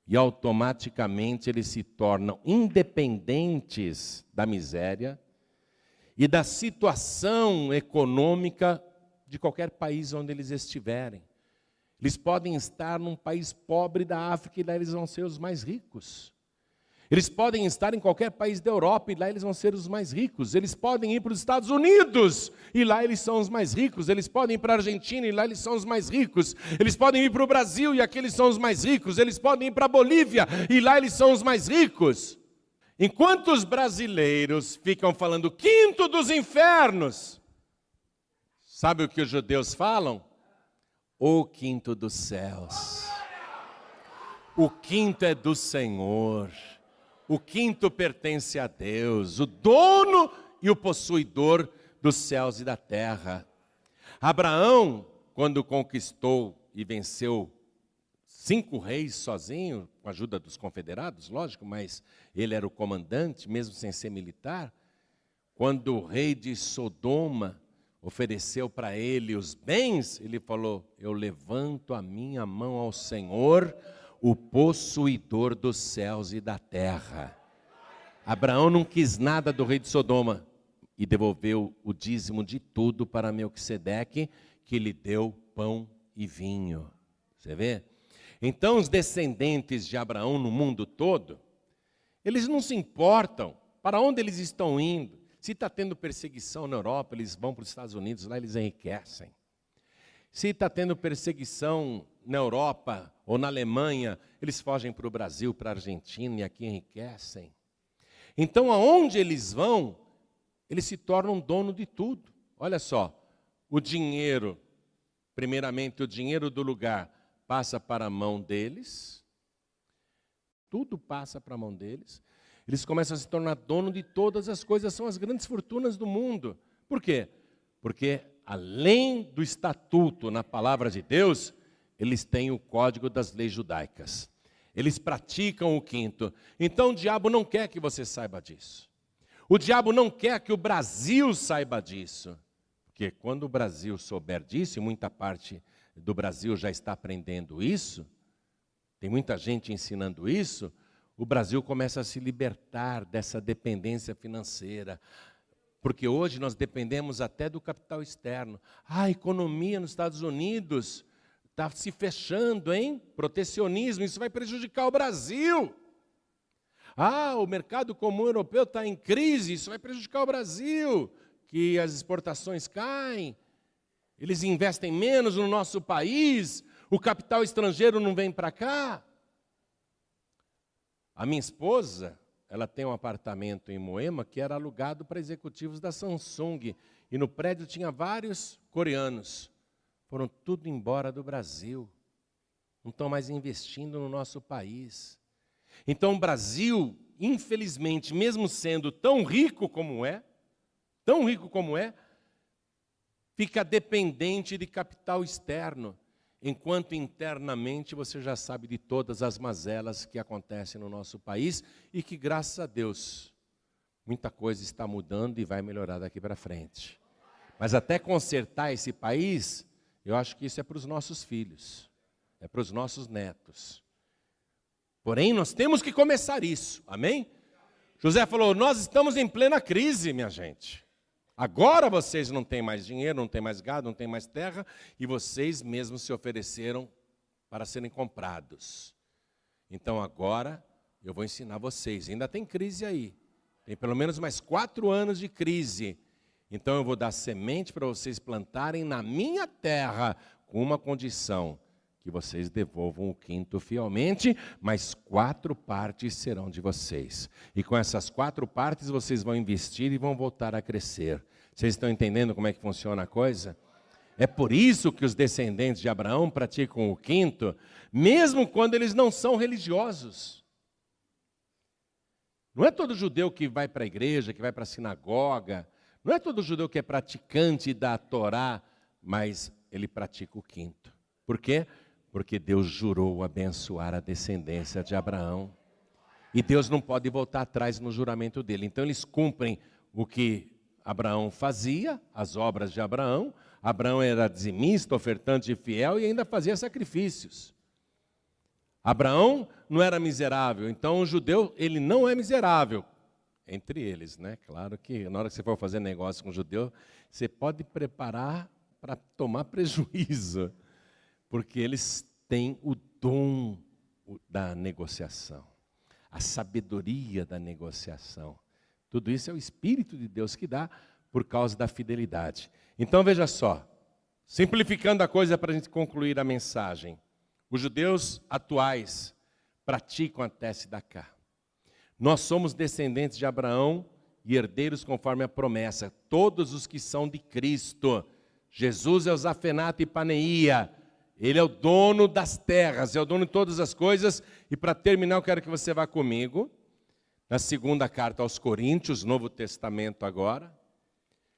e automaticamente eles se tornam independentes da miséria e da situação econômica de qualquer país onde eles estiverem. Eles podem estar num país pobre da África e lá eles vão ser os mais ricos. Eles podem estar em qualquer país da Europa e lá eles vão ser os mais ricos. Eles podem ir para os Estados Unidos e lá eles são os mais ricos. Eles podem ir para a Argentina e lá eles são os mais ricos. Eles podem ir para o Brasil e aqui eles são os mais ricos. Eles podem ir para a Bolívia e lá eles são os mais ricos. Enquanto os brasileiros ficam falando 5º dos infernos, sabe o que os judeus falam? O 5º dos céus. O 5º é do Senhor. O 5º pertence a Deus, o dono e o possuidor dos céus e da terra. Abraão, quando conquistou e venceu 5 reis sozinho, com a ajuda dos confederados, lógico, mas ele era o comandante, mesmo sem ser militar. Quando o rei de Sodoma ofereceu para ele os bens, ele falou, eu levanto a minha mão ao Senhor, o possuidor dos céus e da terra. Abraão não quis nada do rei de Sodoma e devolveu o dízimo de tudo para Melquisedeque, que lhe deu pão e vinho. Você vê? Então os descendentes de Abraão no mundo todo, eles não se importam para onde eles estão indo. Se está tendo perseguição na Europa, eles vão para os Estados Unidos, lá eles enriquecem. Se está tendo perseguição na Europa ou na Alemanha, eles fogem para o Brasil, para a Argentina e aqui enriquecem. Então, aonde eles vão, eles se tornam dono de tudo. Olha só, o dinheiro, primeiramente o dinheiro do lugar, passa para a mão deles. tudo passa para a mão deles. Eles começam a se tornar dono de todas as coisas, são as grandes fortunas do mundo. Por quê? Porque, além do estatuto na palavra de Deus, eles têm o código das leis judaicas. Eles praticam o quinto. Então o diabo não quer que você saiba disso. O diabo não quer que o Brasil saiba disso. Porque quando o Brasil souber disso, e muita parte do Brasil já está aprendendo isso, tem muita gente ensinando isso, o Brasil começa a se libertar dessa dependência financeira. Porque hoje nós dependemos até do capital externo. A economia nos Estados Unidos está se fechando, hein? Protecionismo, isso vai prejudicar o Brasil. O mercado comum europeu está em crise, isso vai prejudicar o Brasil, que as exportações caem, eles investem menos no nosso país, o capital estrangeiro não vem para cá. A minha esposa, ela tem um apartamento em Moema que era alugado para executivos da Samsung, e no prédio tinha vários coreanos. Foram tudo embora do Brasil, não estão mais investindo no nosso país. Então o Brasil, infelizmente, mesmo sendo tão rico como é, fica dependente de capital externo, enquanto internamente você já sabe de todas as mazelas que acontecem no nosso país e que, graças a Deus, muita coisa está mudando e vai melhorar daqui para frente. Mas até consertar esse país, eu acho que isso é para os nossos filhos, é para os nossos netos. Porém, nós temos que começar isso, amém? José falou, nós estamos em plena crise, minha gente. Agora vocês não têm mais dinheiro, não têm mais gado, não têm mais terra, e vocês mesmos se ofereceram para serem comprados. Então agora eu vou ensinar vocês. Ainda tem crise aí, tem pelo menos mais 4 anos de crise. Então eu vou dar semente para vocês plantarem na minha terra, com uma condição, que vocês devolvam o quinto fielmente, mas 4 partes serão de vocês. E com essas 4 partes vocês vão investir e vão voltar a crescer. Vocês estão entendendo como é que funciona a coisa? É por isso que os descendentes de Abraão praticam o quinto, mesmo quando eles não são religiosos. Não é todo judeu que vai para a igreja, que vai para a sinagoga, não é todo judeu que é praticante da Torá, mas ele pratica o quinto. Por quê? Porque Deus jurou abençoar a descendência de Abraão. E Deus não pode voltar atrás no juramento dele. Então eles cumprem o que Abraão fazia, as obras de Abraão. Abraão era dizimista, ofertante e fiel e ainda fazia sacrifícios. Abraão não era miserável, então o judeu, ele não é miserável. Entre eles, né? Claro que na hora que você for fazer negócio com o judeu, você pode preparar para tomar prejuízo. Porque eles têm o dom da negociação, a sabedoria da negociação. Tudo isso é o Espírito de Deus que dá por causa da fidelidade. Então veja só, simplificando a coisa para a gente concluir a mensagem. Os judeus atuais praticam a Tzedakah. Nós somos descendentes de Abraão e herdeiros conforme a promessa. Todos os que são de Cristo. Jesus é o Zafenato e Paneia. Ele é o dono das terras, é o dono de todas as coisas. E para terminar, eu quero que você vá comigo na segunda carta aos Coríntios, Novo Testamento agora.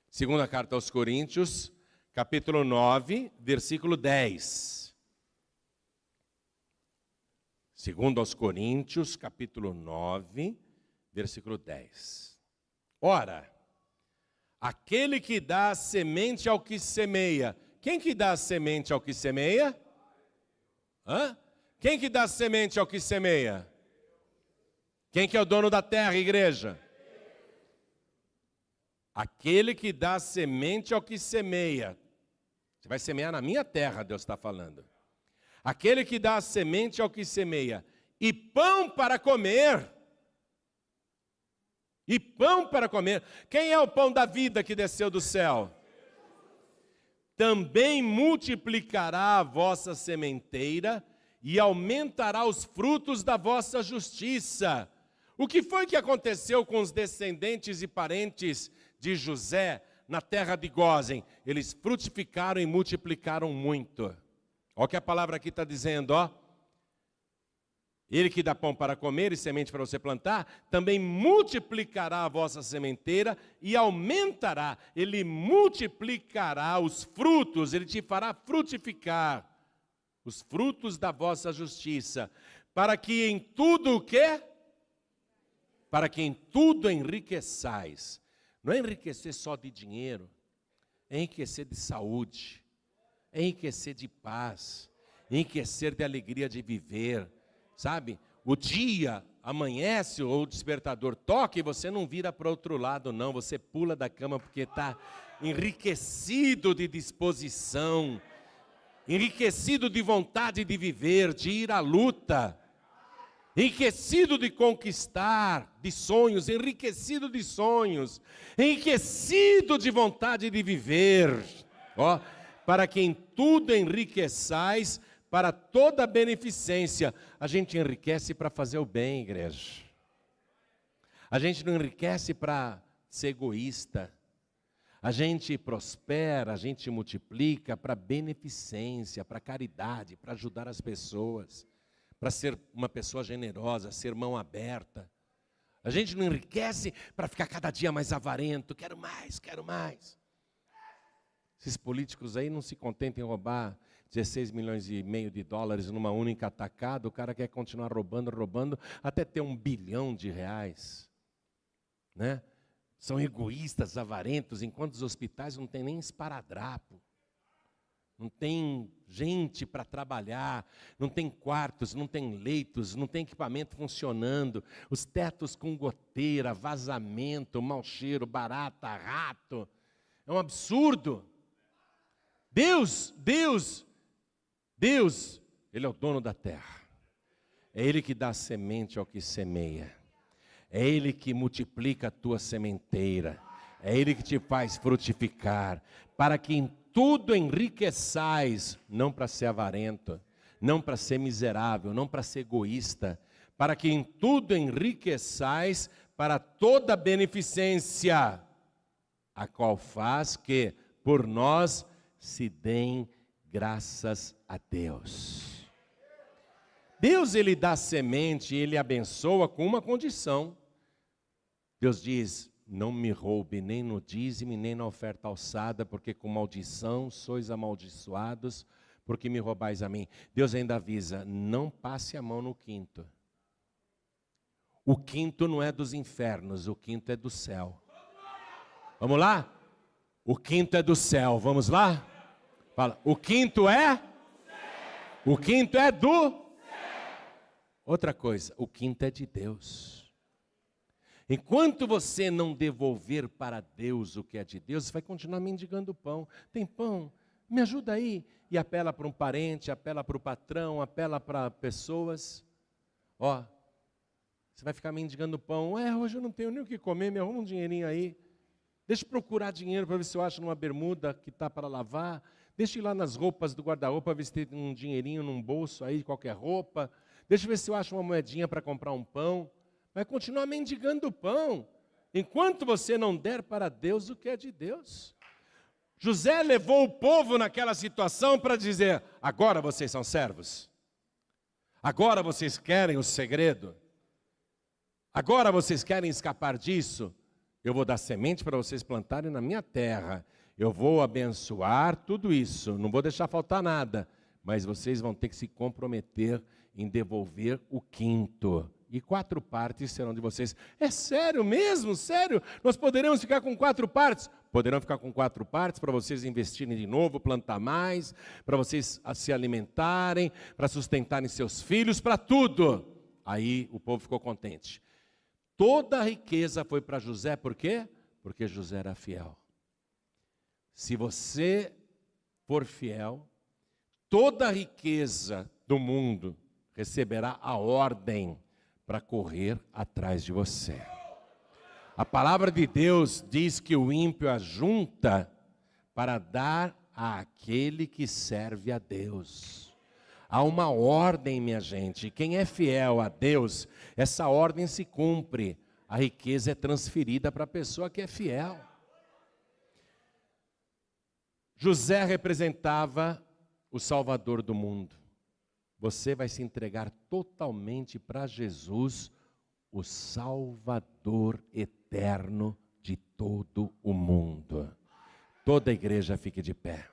Segunda carta aos Coríntios, capítulo 9, versículo 10. Segundo aos Coríntios, capítulo 9, versículo 10. Ora, aquele que dá semente ao que semeia. Quem que dá semente ao que semeia? Quem que dá semente ao que semeia? Quem que é o dono da terra, igreja? Aquele que dá semente ao que semeia. Você vai semear na minha terra, Deus está falando. Aquele que dá semente ao que semeia. E pão para comer. E pão para comer. Quem é o pão da vida que desceu do céu? Também multiplicará a vossa sementeira e aumentará os frutos da vossa justiça. O que foi que aconteceu com os descendentes e parentes de José na terra de Gósen? Eles frutificaram e multiplicaram muito. Olha o que a palavra aqui está dizendo, ó. Ele que dá pão para comer e semente para você plantar, também multiplicará a vossa sementeira e aumentará. Ele multiplicará os frutos, ele te fará frutificar os frutos da vossa justiça, para que em tudo o quê? Para que em tudo enriqueçais. Não é enriquecer só de dinheiro, é enriquecer de saúde, é enriquecer de paz, é enriquecer de alegria de viver. Sabe, o dia amanhece ou o despertador toca e você não vira para o outro lado não, você pula da cama porque está enriquecido de disposição, enriquecido de vontade de viver, de ir à luta, enriquecido de conquistar, de sonhos, enriquecido de sonhos, enriquecido de vontade de viver, ó, para que em tudo enriqueçais, para toda beneficência. A gente enriquece para fazer o bem, igreja. A gente não enriquece para ser egoísta. A gente prospera, a gente multiplica para beneficência, para caridade, para ajudar as pessoas, para ser uma pessoa generosa, ser mão aberta. A gente não enriquece para ficar cada dia mais avarento, quero mais, quero mais. Esses políticos aí não se contentam em roubar 16 milhões e meio de dólares numa única atacada, o cara quer continuar roubando, até ter R$1 bilhão, né? São egoístas, avarentos, enquanto os hospitais não tem nem esparadrapo, não tem gente para trabalhar, não tem quartos, não tem leitos, não tem equipamento funcionando, os tetos com goteira, vazamento, mau cheiro, barata, rato, é um absurdo. Deus, Ele é o dono da terra. É Ele que dá semente ao que semeia. É Ele que multiplica a tua sementeira. É Ele que te faz frutificar. Para que em tudo enriqueçais, não para ser avarento, não para ser miserável, não para ser egoísta. Para que em tudo enriqueçais para toda beneficência, a qual faz que por nós se deem graças a Deus. Deus, Ele dá semente, Ele abençoa com uma condição. Deus diz, não me roube nem no dízimo, nem na oferta alçada, porque com maldição sois amaldiçoados, porque me roubais a mim. Deus ainda avisa, não passe a mão no quinto. O quinto não é dos infernos, o quinto é do céu. Vamos lá? O quinto é do céu, vamos lá? Fala, o quinto é? O quinto é do? Outra coisa, o quinto é de Deus. Enquanto você não devolver para Deus o que é de Deus, você vai continuar mendigando pão. Tem pão? Me ajuda aí. E apela para um parente, apela para o patrão, apela para pessoas. Ó, você vai ficar mendigando pão. Hoje eu não tenho nem o que comer, me arruma um dinheirinho aí. Deixa eu procurar dinheiro para ver se eu acho numa bermuda que está para lavar. Deixa eu ir lá nas roupas do guarda-roupa, ver se tem um dinheirinho num bolso aí, qualquer roupa. Deixa eu ver se eu acho uma moedinha para comprar um pão. Vai continuar mendigando o pão, enquanto você não der para Deus o que é de Deus. José levou o povo naquela situação para dizer, agora vocês são servos. Agora vocês querem o segredo. Agora vocês querem escapar disso. Eu vou dar semente para vocês plantarem na minha terra. Eu vou abençoar tudo isso. Não vou deixar faltar nada. Mas vocês vão ter que se comprometer em devolver o quinto. E 4 partes serão de vocês. É sério mesmo? Sério? Nós poderemos ficar com 4 partes? Poderão ficar com 4 partes para vocês investirem de novo, plantar mais, para vocês se alimentarem, para sustentarem seus filhos, para tudo. Aí o povo ficou contente. Toda a riqueza foi para José, por quê? Porque José era fiel. Se você for fiel, toda a riqueza do mundo receberá a ordem para correr atrás de você. A palavra de Deus diz que o ímpio ajunta para dar àquele que serve a Deus. Há uma ordem, minha gente. Quem é fiel a Deus, essa ordem se cumpre. A riqueza é transferida para a pessoa que é fiel. José representava o Salvador do mundo. você vai se entregar totalmente para Jesus, o Salvador eterno de todo o mundo. Toda a igreja fique de pé.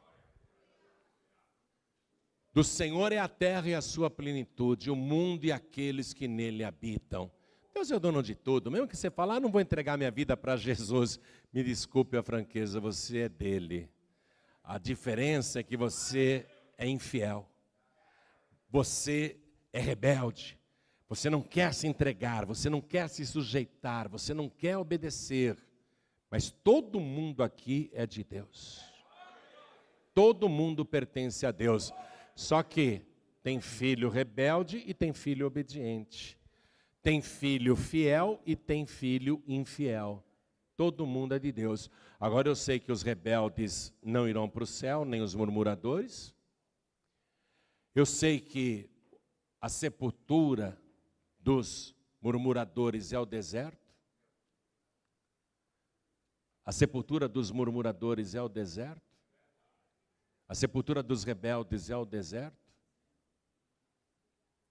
Do Senhor é a terra e a sua plenitude, o mundo e aqueles que nele habitam. Deus é o dono de tudo. Mesmo que você fale, não vou entregar minha vida para Jesus, me desculpe a franqueza, você é dele. A diferença é que você é infiel. Você é rebelde. Você não quer se entregar, você não quer se sujeitar, você não quer obedecer. Mas todo mundo aqui é de Deus. Todo mundo pertence a Deus. Só que tem filho rebelde e tem filho obediente. Tem filho fiel e tem filho infiel. Todo mundo é de Deus. Agora eu sei que os rebeldes não irão para o céu, nem os murmuradores. Eu sei que a sepultura dos murmuradores é o deserto. A sepultura dos murmuradores é o deserto. A sepultura dos rebeldes é o deserto.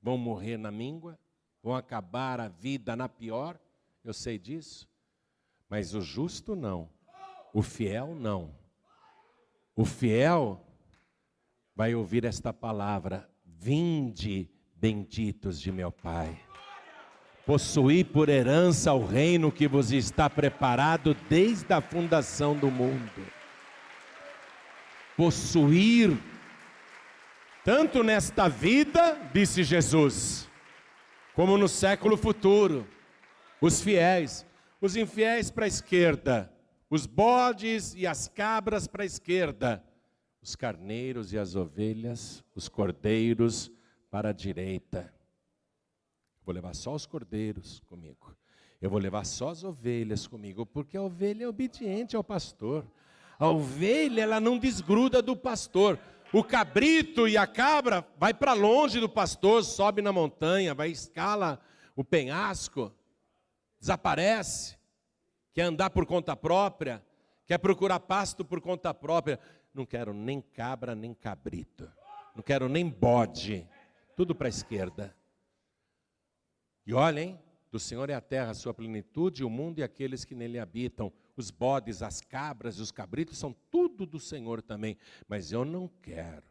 Vão morrer na míngua, vão acabar a vida na pior, eu sei disso. Mas o justo não, o fiel não. O fiel vai ouvir esta palavra: vinde, benditos de meu Pai. Possuí por herança o reino que vos está preparado desde a fundação do mundo. Possuir, tanto nesta vida, disse Jesus, como no século futuro. Os fiéis, os infiéis para a esquerda, os bodes e as cabras para a esquerda, os carneiros e as ovelhas, os cordeiros para a direita. Vou levar só os cordeiros comigo. Eu vou levar só as ovelhas comigo, porque a ovelha é obediente ao pastor. A ovelha, ela não desgruda do pastor. O cabrito e a cabra vai para longe do pastor, sobe na montanha, vai escala o penhasco, desaparece, quer andar por conta própria, quer procurar pasto por conta própria. Não quero nem cabra, nem cabrito. Não quero nem bode. Tudo para a esquerda. E olhem, do Senhor é a terra, a sua plenitude, o mundo e aqueles que nele habitam. Os bodes, as cabras e os cabritos são tudo do Senhor também. Mas eu não quero.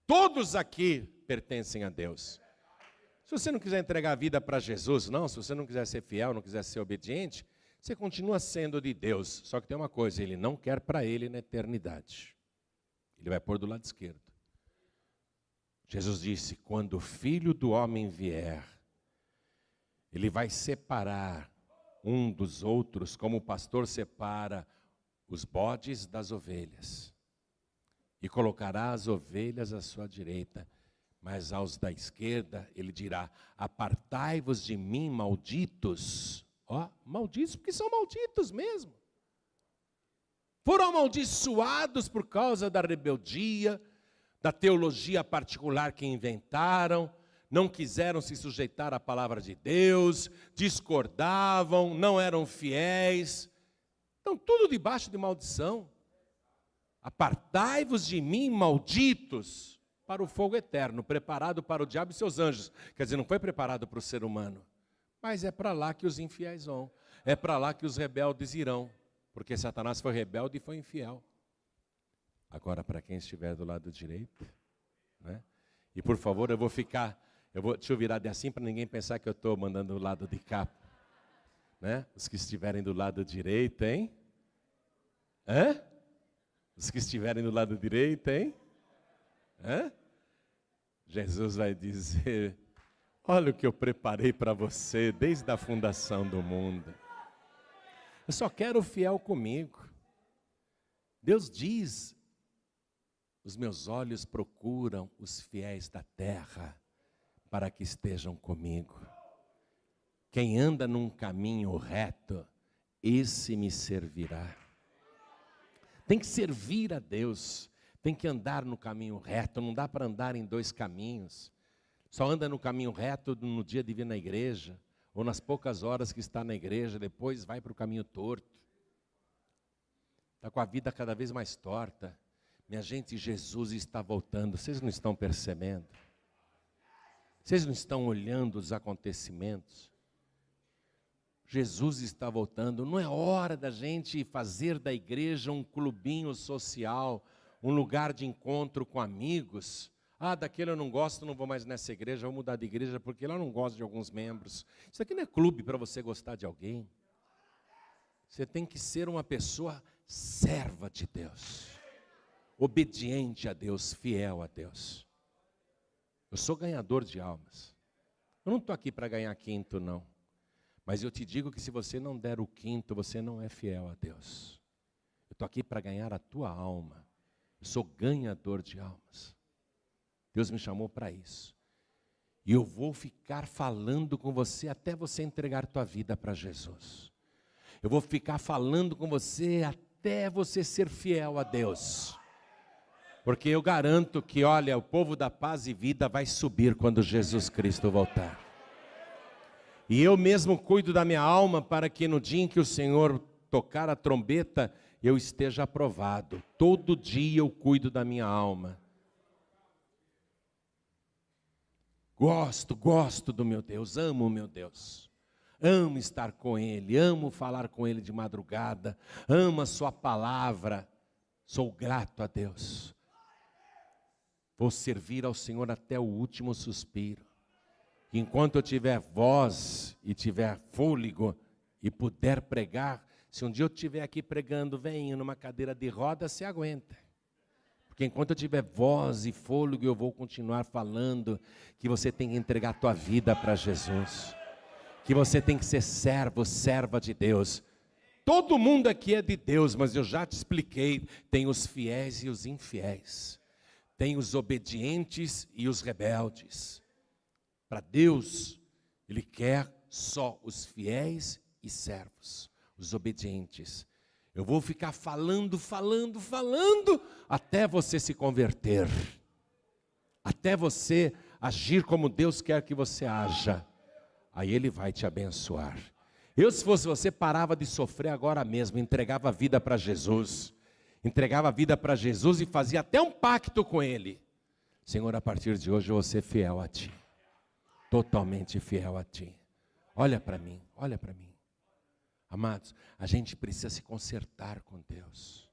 Todos aqui pertencem a Deus. Se você não quiser entregar a vida para Jesus, não, se você não quiser ser fiel, não quiser ser obediente, você continua sendo de Deus. Só que tem uma coisa, Ele não quer para Ele na eternidade. Ele vai pôr do lado esquerdo. Jesus disse, quando o Filho do Homem vier, Ele vai separar um dos outros, como o pastor separa os bodes das ovelhas. E colocará as ovelhas à sua direita, mas aos da esquerda Ele dirá, apartai-vos de mim, malditos. Ó, malditos porque são malditos mesmo. Foram amaldiçoados por causa da rebeldia, da teologia particular que inventaram, não quiseram se sujeitar à palavra de Deus, discordavam, não eram fiéis. Estão tudo debaixo de maldição. Apartai-vos de mim, malditos, para o fogo eterno, preparado para o diabo e seus anjos. Quer dizer, não foi preparado para o ser humano, mas é para lá que os infiéis vão. É para lá que os rebeldes irão, porque Satanás foi rebelde e foi infiel. Agora, para quem estiver do lado direito, né? E por favor, deixa eu virar de assim para ninguém pensar que eu estou mandando do lado de cá, né? Os que estiverem do lado direito, hein? Hã? Os que estiverem do lado direito, hein? Hã? Jesus vai dizer, olha o que eu preparei para você desde a fundação do mundo. Eu só quero o fiel comigo. Deus diz, os meus olhos procuram os fiéis da terra para que estejam comigo. Quem anda num caminho reto, esse me servirá. Tem que servir a Deus, tem que andar no caminho reto, não dá para andar em dois caminhos. Só anda no caminho reto no dia de vir na igreja, ou nas poucas horas que está na igreja, depois vai para o caminho torto. Está com a vida cada vez mais torta. Minha gente, Jesus está voltando. Vocês não estão percebendo? Vocês não estão olhando os acontecimentos? Jesus está voltando. Não é hora da gente fazer da igreja um clubinho social, um lugar de encontro com amigos. Ah, daquele eu não gosto, não vou mais nessa igreja, vou mudar de igreja porque lá eu não gosto de alguns membros. Isso aqui não é clube para você gostar de alguém. Você tem que ser uma pessoa serva de Deus, obediente a Deus, fiel a Deus. Eu sou ganhador de almas. Eu não estou aqui para ganhar quinto, não. Mas eu te digo que se você não der o quinto, você não é fiel a Deus. Eu estou aqui para ganhar a tua alma. Eu sou ganhador de almas. Deus me chamou para isso. E eu vou ficar falando com você até você entregar tua vida para Jesus. Eu vou ficar falando com você até você ser fiel a Deus. Porque eu garanto que, olha, o povo da paz e vida vai subir quando Jesus Cristo voltar. E eu mesmo cuido da minha alma para que no dia em que o Senhor tocar a trombeta, eu esteja aprovado. Todo dia eu cuido da minha alma. Gosto do meu Deus, amo o meu Deus. Amo estar com Ele, amo falar com Ele de madrugada, amo a Sua palavra. Sou grato a Deus. Vou servir ao Senhor até o último suspiro. Enquanto eu tiver voz e tiver fôlego e puder pregar, se um dia eu estiver aqui pregando, venho numa cadeira de roda, você aguenta. Porque enquanto eu tiver voz e fôlego, eu vou continuar falando que você tem que entregar a tua vida para Jesus. Que você tem que ser servo, serva de Deus. Todo mundo aqui é de Deus, mas eu já te expliquei, tem os fiéis e os infiéis. Tem os obedientes e os rebeldes. Para Deus, Ele quer só os fiéis e servos, os obedientes. Eu vou ficar falando, até você se converter. Até você agir como Deus quer que você haja. Aí Ele vai te abençoar. Eu, se fosse você, parava de sofrer agora mesmo, entregava a vida para Jesus. Entregava a vida para Jesus e fazia até um pacto com Ele. Senhor, a partir de hoje eu vou ser fiel a Ti. Totalmente fiel a Ti. Olha para mim, olha para mim. Amados, a gente precisa se consertar com Deus.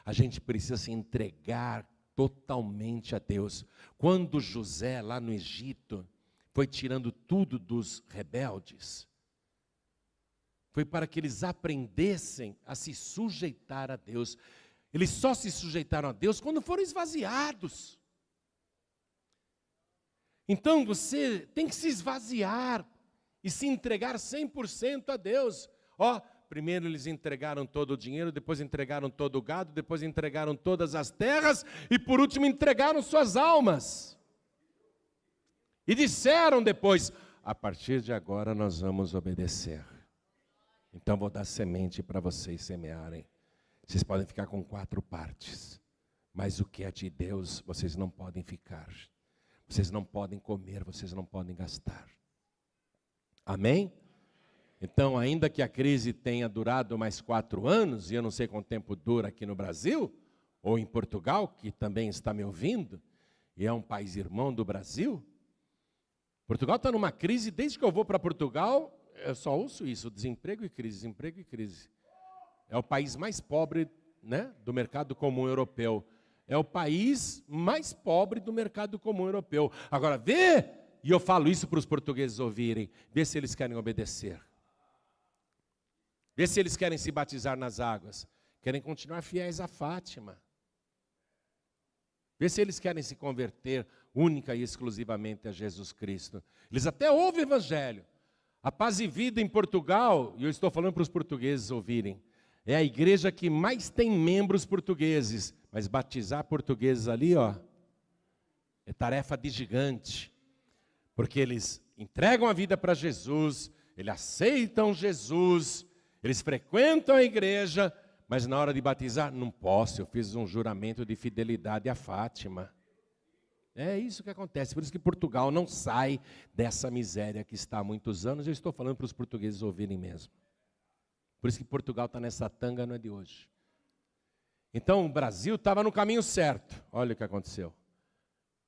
A gente precisa se entregar totalmente a Deus. Quando José, lá no Egito, foi tirando tudo dos rebeldes, foi para que eles aprendessem a se sujeitar a Deus. Eles só se sujeitaram a Deus quando foram esvaziados. Então você tem que se esvaziar e se entregar 100% a Deus. Primeiro eles entregaram todo o dinheiro, depois entregaram todo o gado, depois entregaram todas as terras e por último entregaram suas almas. E disseram depois, a partir de agora nós vamos obedecer. Então vou dar semente para vocês semearem. Vocês podem ficar com 4 partes, mas o que é de Deus vocês não podem ficar. Vocês não podem comer, vocês não podem gastar. Amém? Então, ainda que a crise tenha durado mais 4 anos, e eu não sei quanto tempo dura aqui no Brasil, ou em Portugal, que também está me ouvindo, e é um país irmão do Brasil. Portugal está numa crise, desde que eu vou para Portugal, eu só ouço isso, desemprego e crise, desemprego e crise. É o país mais pobre, né, do mercado comum europeu. É o país mais pobre do mercado comum europeu. Agora, vê, e eu falo isso para os portugueses ouvirem, vê se eles querem obedecer. Vê se eles querem se batizar nas águas. Querem continuar fiéis a Fátima. Vê se eles querem se converter única e exclusivamente a Jesus Cristo. Eles até ouvem o Evangelho. A Paz e Vida em Portugal, e eu estou falando para os portugueses ouvirem, é a igreja que mais tem membros portugueses. Mas batizar portugueses ali, é tarefa de gigante. Porque eles entregam a vida para Jesus, eles aceitam Jesus, eles frequentam a igreja, mas na hora de batizar, não posso, eu fiz um juramento de fidelidade a Fátima. É isso que acontece, por isso que Portugal não sai dessa miséria que está há muitos anos. Eu estou falando para os portugueses ouvirem mesmo. Por isso que Portugal está nessa tanga, não é de hoje. Então o Brasil estava no caminho certo. Olha o que aconteceu.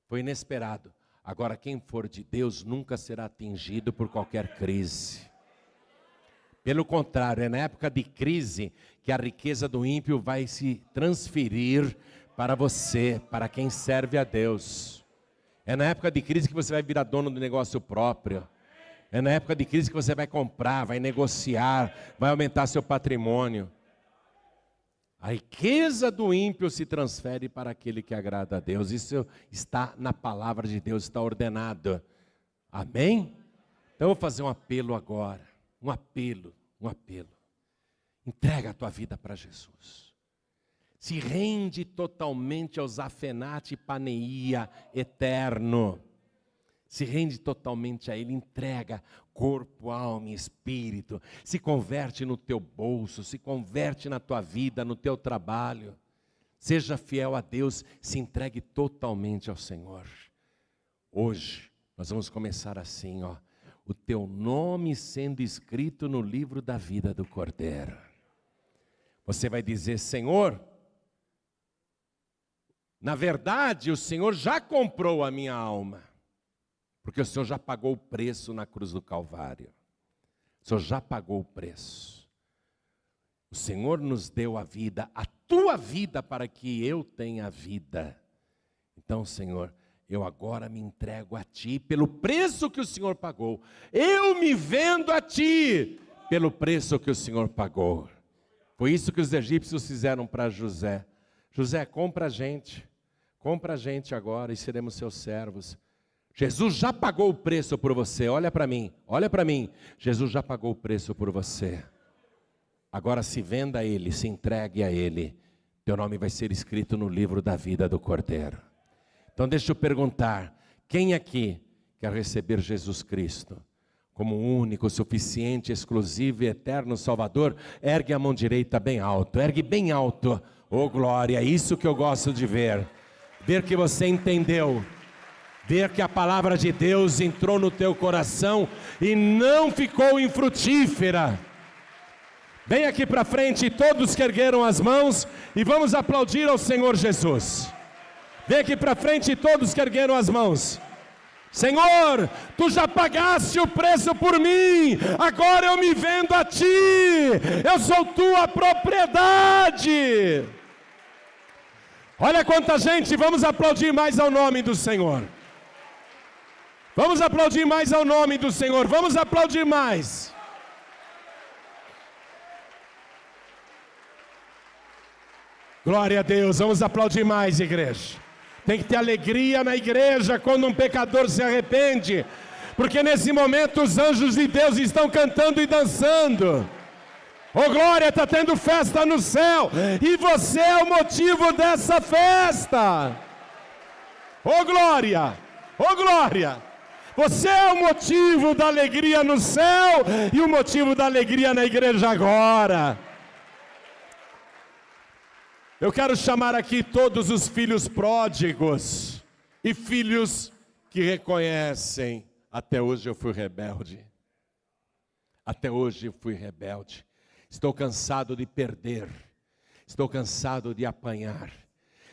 Foi inesperado. Agora, quem for de Deus nunca será atingido por qualquer crise. Pelo contrário, é na época de crise que a riqueza do ímpio vai se transferir para você, para quem serve a Deus. É na época de crise que você vai virar dono do negócio próprio. É na época de crise que você vai comprar, vai negociar, vai aumentar seu patrimônio. A riqueza do ímpio se transfere para aquele que agrada a Deus. Isso está na palavra de Deus, está ordenado. Amém? Então eu vou fazer um apelo agora. Um apelo. Entrega a tua vida para Jesus. Se rende totalmente ao Zafenate Paneia eterno. Se rende totalmente a Ele, entrega corpo, alma e espírito. Se converte no teu bolso, se converte na tua vida, no teu trabalho. Seja fiel a Deus, se entregue totalmente ao Senhor. Hoje, nós vamos começar assim, ó. O teu nome sendo escrito no livro da vida do Cordeiro. Você vai dizer, Senhor, na verdade o Senhor já comprou a minha alma. Porque o Senhor já pagou o preço na cruz do Calvário. O Senhor já pagou o preço. O Senhor nos deu a vida, a tua vida, para que eu tenha vida. Então, Senhor, eu agora me entrego a Ti, pelo preço que o Senhor pagou. Eu me vendo a Ti, pelo preço que o Senhor pagou. Foi isso que os egípcios fizeram para José. José, compra a gente agora e seremos seus servos. Jesus já pagou o preço por você, olha para mim. Jesus já pagou o preço por você. Agora se venda a Ele, se entregue a Ele. Teu nome vai ser escrito no livro da vida do Cordeiro. Então deixa eu perguntar, quem aqui quer receber Jesus Cristo como único, suficiente, exclusivo e eterno Salvador? Ergue a mão direita bem alto, ergue bem alto. Oh glória, é isso que eu gosto de ver. Ver que você entendeu. Ver que a palavra de Deus entrou no teu coração e não ficou infrutífera. Vem aqui para frente todos que ergueram as mãos e vamos aplaudir ao Senhor Jesus. Vem aqui para frente todos que ergueram as mãos. Senhor, Tu já pagaste o preço por mim, agora eu me vendo a Ti, eu sou Tua propriedade. Olha quanta gente, vamos aplaudir mais ao nome do Senhor. Vamos aplaudir mais ao nome do Senhor, vamos aplaudir mais. Glória a Deus, vamos aplaudir mais, igreja. Tem que ter alegria na igreja quando um pecador se arrepende, porque nesse momento os anjos de Deus estão cantando e dançando. Oh glória, está tendo festa no céu, e você é o motivo dessa festa. Oh glória, oh glória. Você é o motivo da alegria no céu e o motivo da alegria na igreja agora. Eu quero chamar aqui todos os filhos pródigos e filhos que reconhecem: até hoje eu fui rebelde. Até hoje eu fui rebelde. Estou cansado de perder. Estou cansado de apanhar.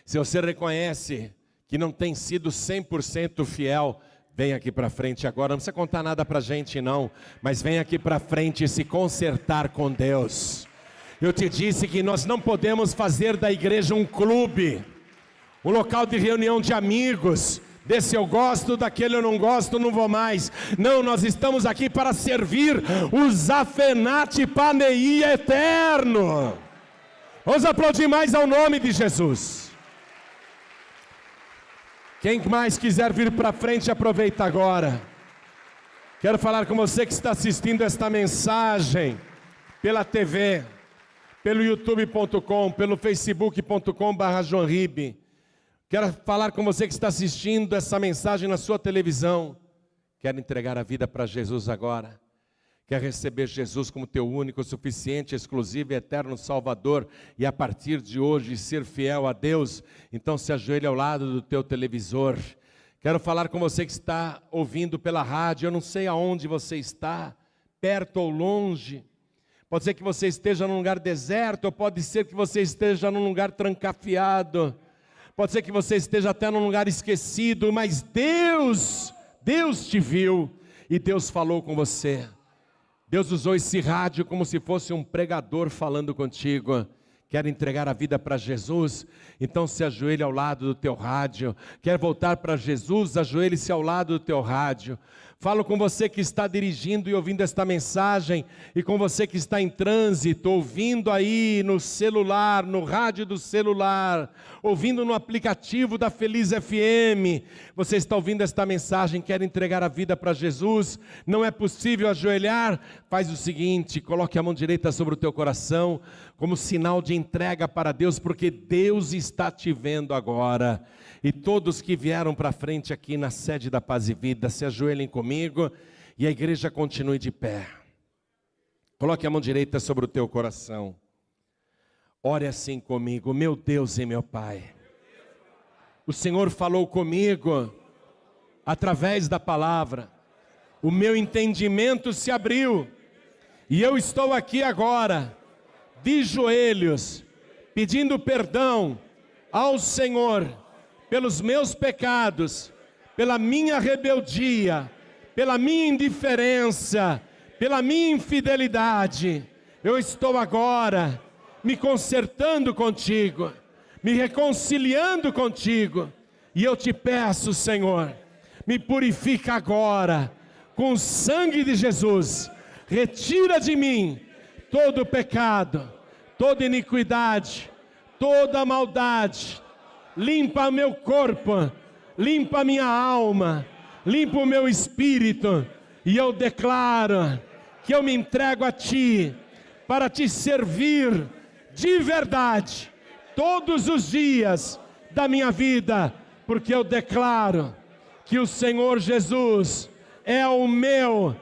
Se você reconhece que não tem sido 100% fiel, vem aqui para frente agora, não precisa contar nada para a gente não, mas vem aqui para frente e se consertar com Deus. Eu te disse que nós não podemos fazer da igreja um clube, um local de reunião de amigos, desse eu gosto, daquele eu não gosto, não vou mais. Não, nós estamos aqui para servir o Zafenate Paneia eterno. Vamos aplaudir mais ao nome de Jesus. Quem mais quiser vir para frente, aproveita agora. Quero falar com você que está assistindo esta mensagem pela TV, pelo youtube.com, pelo facebook.com/joanribe. Quero falar com você que está assistindo essa mensagem na sua televisão. Quer entregar a vida para Jesus agora? Quer receber Jesus como teu único, suficiente, exclusivo e eterno Salvador, e a partir de hoje ser fiel a Deus? Então se ajoelhe ao lado do teu televisor. Quero falar com você que está ouvindo pela rádio. Eu não sei aonde você está, perto ou longe, Pode ser que você esteja num lugar deserto, ou pode ser que você esteja num lugar trancafiado. Pode ser que você esteja até num lugar esquecido, mas Deus te viu e Deus falou com você. Deus usou esse rádio como se fosse um pregador falando contigo. Quer entregar a vida para Jesus? Então se ajoelhe ao lado do teu rádio. Quer voltar para Jesus? Ajoelhe-se ao lado do teu rádio. Falo com você que está dirigindo e ouvindo esta mensagem, e com você que está em trânsito, ouvindo aí no celular, no rádio do celular, ouvindo no aplicativo da Feliz FM. Você está ouvindo esta mensagem, quer entregar a vida para Jesus? Não é possível ajoelhar? Faz o seguinte, coloque a mão direita sobre o teu coração, como sinal de entrega para Deus, porque Deus está te vendo agora. E todos que vieram para frente aqui na sede da Paz e Vida, se ajoelhem comigo e a igreja continue de pé. Coloque a mão direita sobre o teu coração. Ore assim comigo: meu Deus e meu Pai, o Senhor falou comigo através da palavra, o meu entendimento se abriu, e eu estou aqui agora, de joelhos, pedindo perdão ao Senhor, pelos meus pecados, pela minha rebeldia, pela minha indiferença, pela minha infidelidade. Eu estou agora me consertando contigo, me reconciliando contigo, e eu te peço, Senhor, me purifica agora, com o sangue de Jesus, retira de mim todo pecado, toda iniquidade, toda maldade, limpa o meu corpo, limpa a minha alma, limpa o meu espírito, e eu declaro que eu me entrego a Ti, para Te servir de verdade, todos os dias da minha vida, porque eu declaro que o Senhor Jesus é o meu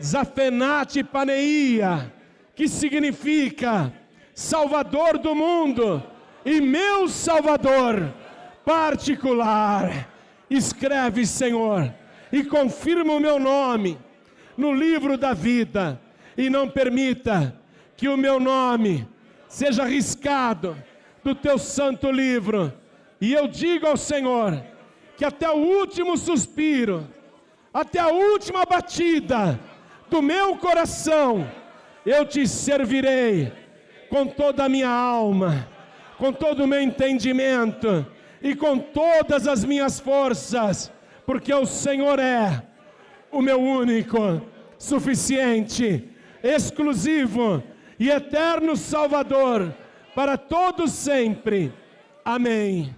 Zafenate Paneia, que significa Salvador do mundo, e meu Salvador particular. Escreve, Senhor, e confirma o meu nome no livro da vida, e não permita que o meu nome seja riscado do teu santo livro. E eu digo ao Senhor, que até o último suspiro, até a última batida do meu coração, eu te servirei com toda a minha alma, com todo o meu entendimento e com todas as minhas forças, porque o Senhor é o meu único, suficiente, exclusivo e eterno Salvador para todos sempre. Amém.